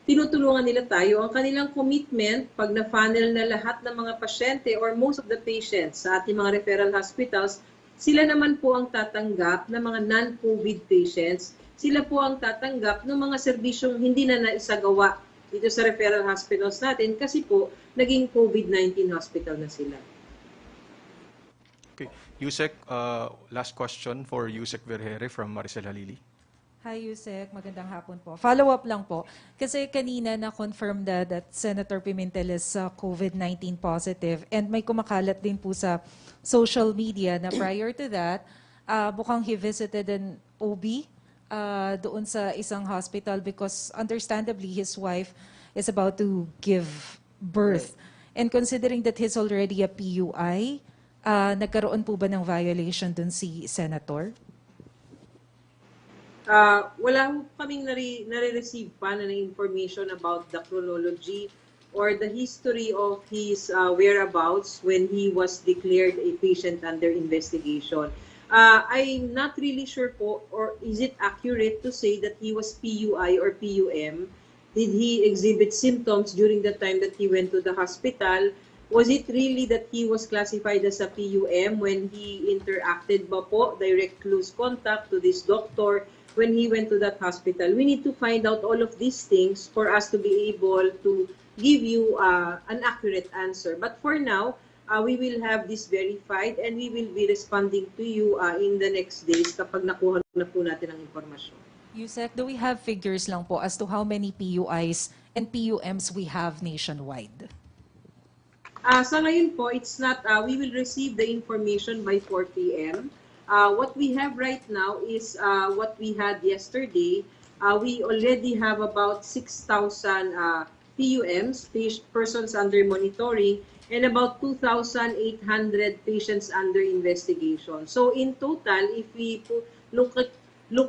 tinutulungan nila tayo. Ang kanilang commitment, pag na-funnel na lahat ng mga pasyente or most of the patients sa ating mga referral hospitals, sila naman po ang tatanggap ng mga non-COVID patients. Sila po ang tatanggap ng mga serbisyong hindi na naisagawa dito sa referral hospitals natin kasi po naging COVID-19 hospital na sila. Okay. Yusek, last question for Yusek Vergere from Maricel Halili. Hi, Yusek. Magandang hapon po. Follow-up lang po. Kasi kanina na-confirm that Senator Pimentel is COVID-19 positive and may kumakalat din po sa social media na prior to that, mukhang he visited an OB doon sa isang hospital because understandably his wife is about to give birth. And considering that he's already a PUI, nagkaroon po ba ng violation doon si Senator? Wala po kaming nare-receive pa na information about the chronology or the history of his whereabouts when he was declared a patient under investigation. I'm not really sure po, or is it accurate to say that he was PUI or PUM? Did he exhibit symptoms during the time that he went to the hospital? Was it really that he was classified as a PUM when he interacted ba po, direct close contact to this doctor when he went to that hospital? We need to find out all of these things for us to be able to give you an accurate answer. But for now, we will have this verified and we will be responding to you in the next days kapag nakuha na po natin ang informasyon. Yusek, do we have figures lang po as to how many PUIs and PUMs we have nationwide? Sa ngayon po, it's not, we will receive the information by 4 p.m. What we have right now is what we had yesterday. We already have about 6,000 PUMs, persons under monitoring, and about 2,800 patients under investigation. So in total, if we look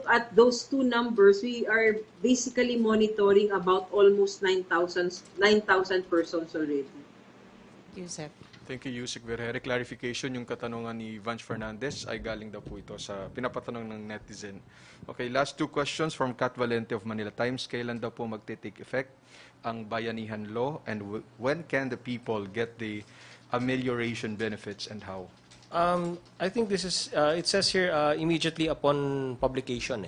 at those two numbers, we are basically monitoring about almost 9,000 persons already. Yusek. Thank you, Yusek Vergere. Clarification, yung katanungan ni Vance Fernandez ay galing daw po ito sa pinapatanong ng netizen. Okay, last two questions from Kat Valente of Manila Times. Kailan daw po magte-take effect ang Bayanihan Law and when can the people get the amelioration benefits and how? I think this is, it says here immediately upon publication.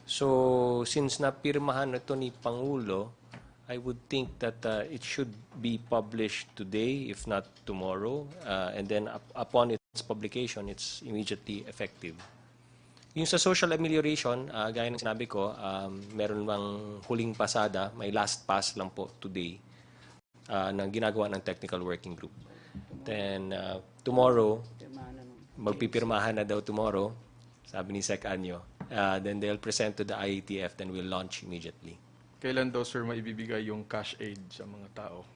So, since napirmahan ito ni Pangulo, I would think that it should be published today, if not tomorrow, and then upon its publication, it's immediately effective. Yung sa social amelioration, gaya ng sinabi ko, meron bang huling pasada, may last pass lang po today na ginagawa ng technical working group. Then tomorrow, magpipirmahan na daw tomorrow, sabi ni Sec. Anyo. Then they'll present to the IATF, then we'll launch immediately. Kailan daw, sir, maibibigay yung cash aid sa mga tao?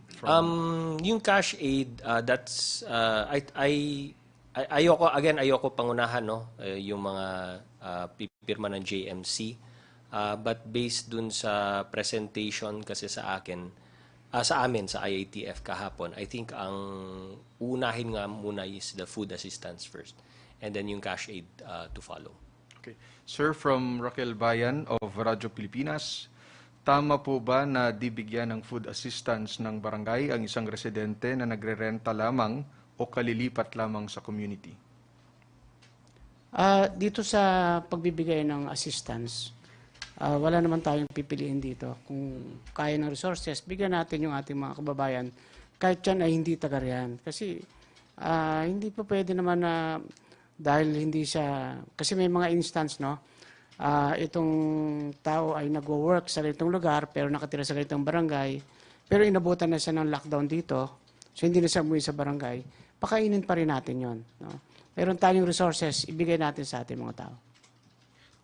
Yung cash aid, that's, ayoko pangunahan, no? Yung mga pipirma ng JMC. But based dun sa presentation kasi sa amin, sa IATF kahapon, I think ang unahin nga muna is the food assistance first. And then yung cash aid to follow. Okay. Sir, from Raquel Bayan of Radyo Pilipinas, tama po ba na dibigyan ng food assistance ng barangay ang isang residente na nagre-renta lamang o kalilipat lamang sa community? Dito sa pagbibigay ng assistance, wala naman tayong pipiliin dito. Kung kaya ng resources, bigyan natin yung ating mga kababayan kahit yan ay hindi taga riyan. Kasi hindi pa pwede naman na dahil hindi siya, kasi may mga instance, no? Itong tao ay nagwo-work sa ganitong lugar pero nakatira sa ganitong barangay, pero inabutan na siya ng lockdown dito, so hindi na siya umuwi sa barangay, pakainin pa rin natin yon, no? Meron tayong resources, ibigay natin sa ating mga tao.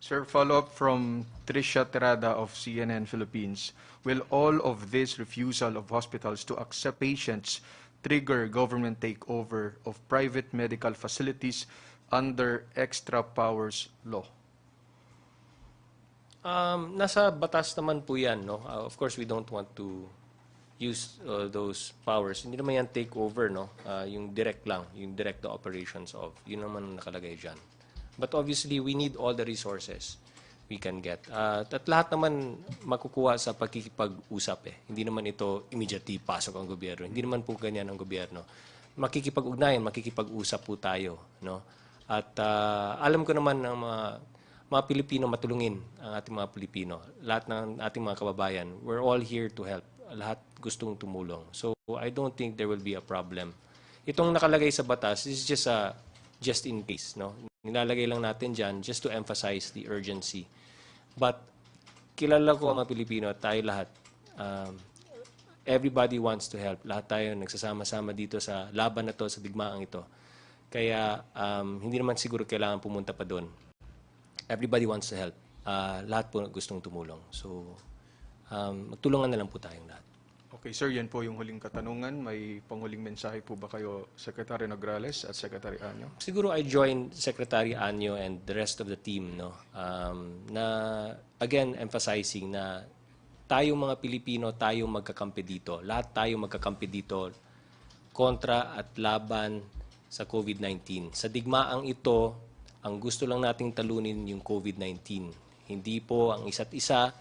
Sir, follow-up from Tricia Terada of CNN Philippines. Will all of this refusal of hospitals to accept patients trigger government takeover of private medical facilities under extra powers law? Nasa batas naman po yan, no? Of course, we don't want to use those powers. Hindi naman yan take over, no? Yung direct lang, yung direct the operations of. Yun naman nakalagay dyan. But obviously, we need all the resources we can get. At lahat naman makukuha sa pagkikipag-usap. Hindi naman ito immediately pasok ang gobyerno. Hindi naman po ganyan ang gobyerno. Makikipag-ugnayan, makikipag-usap po tayo, no? At alam ko naman ng mga Pilipino matulungin ang ating mga Pilipino. Lahat ng ating mga kababayan, we're all here to help. Lahat gustong tumulong. So I don't think there will be a problem. Itong nakalagay sa batas is just in case, no? Nilalagay lang natin dyan just to emphasize the urgency. But kilala ko ang mga Pilipino at tayo lahat. Everybody wants to help. Lahat tayo nagsasama-sama dito sa laban na to, sa digmaang ito. Kaya hindi naman siguro kailangan pumunta pa doon. Everybody wants to help. Lahat po gustong tumulong. So, magtulungan na lang po tayong lahat. Okay, sir, yan po yung huling katanungan. May panghuling mensahe po ba kayo, Secretary Nograles at Secretary Anyo? Siguro I join Secretary Anyo and the rest of the team, no? Na, again, emphasizing na tayong mga Pilipino, tayong magkakampi dito. Lahat tayong magkakampi dito kontra at laban sa COVID-19. Sa digmaang ito, ang gusto lang nating talunin yung COVID-19. Hindi po ang isa't isa,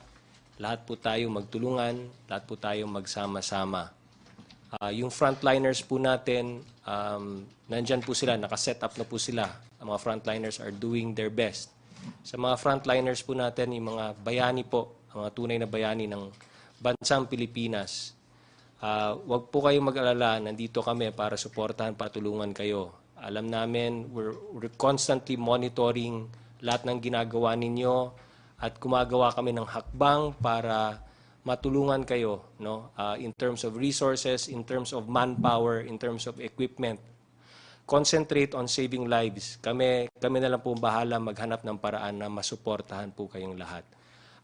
lahat po tayo magtulungan, lahat po tayo magsama-sama. Yung frontliners po natin, nandyan po sila, nakaset up na po sila. Ang mga frontliners are doing their best. Sa mga frontliners po natin, yung mga bayani po, ang mga tunay na bayani ng bansang Pilipinas, wag po kayong mag-alala, nandito kami para suportahan, patulungan kayo. Alam namin, we're constantly monitoring lahat ng ginagawa ninyo at gumagawa kami ng hakbang para matulungan kayo, no? In terms of resources, in terms of manpower, in terms of equipment. concentrate on saving lives. Kami na lang po bahala maghanap ng paraan na masuportahan po kayong lahat.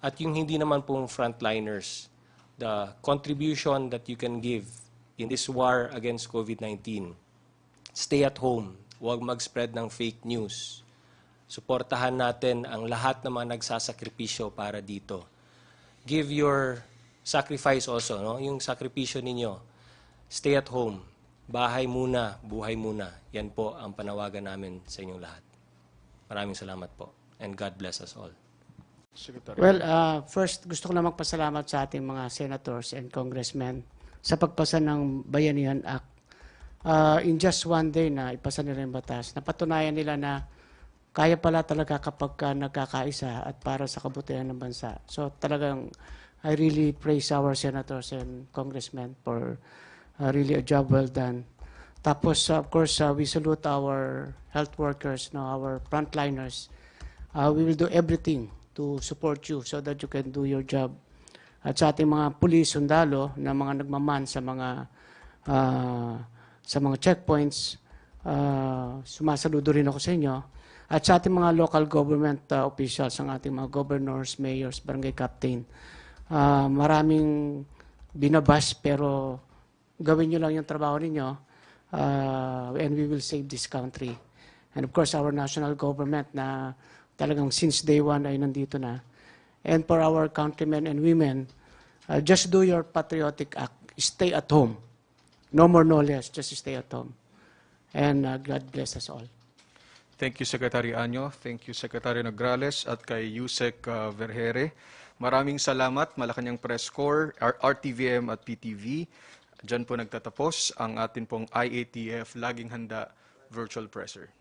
At yung hindi naman pong frontliners, the contribution that you can give in this war against COVID-19, stay at home, huwag mag-spread ng fake news. Suportahan natin ang lahat ng mga nagsasakripisyo para dito. Give your sacrifice also, no? Yung sakripisyo ninyo. Stay at home. Bahay muna, buhay muna. Yan po ang panawagan namin sa inyong lahat. Maraming salamat po. And God bless us all. Secretary. Well, first gusto ko na magpasalamat sa ating mga senators and congressmen sa pagpasa ng Bayanihan Act. In just one day na ipasa nila yung batas, napatunayan nila na kaya pala talaga kapag nagkakaisa at para sa kabutihan ng bansa. So talagang I really praise our senators and congressmen for really a job well done. Tapos, of course, we salute our health workers, no, our frontliners. We will do everything to support you so that you can do your job. At sa ating mga pulis, sundalo, na mga nagmaman sa mga checkpoints, sumasaludo rin ako sa inyo. At sa ating mga local government officials, ang ating mga governors, mayors, barangay captain, maraming binabas pero gawin nyo lang yung trabaho ninyo and we will save this country. And of course, our national government na talagang since day one ay nandito na. And for our countrymen and women, just do your patriotic act. Stay at home. No more, no less. Just stay at home. And God bless us all. Thank you, Secretary Anyo. Thank you, Secretary Nograles at kay Yusek Vergere. Maraming salamat, Malacanang Press Corps, RTVM at PTV. Diyan po nagtatapos ang atin pong IATF Laging Handa Virtual Presser.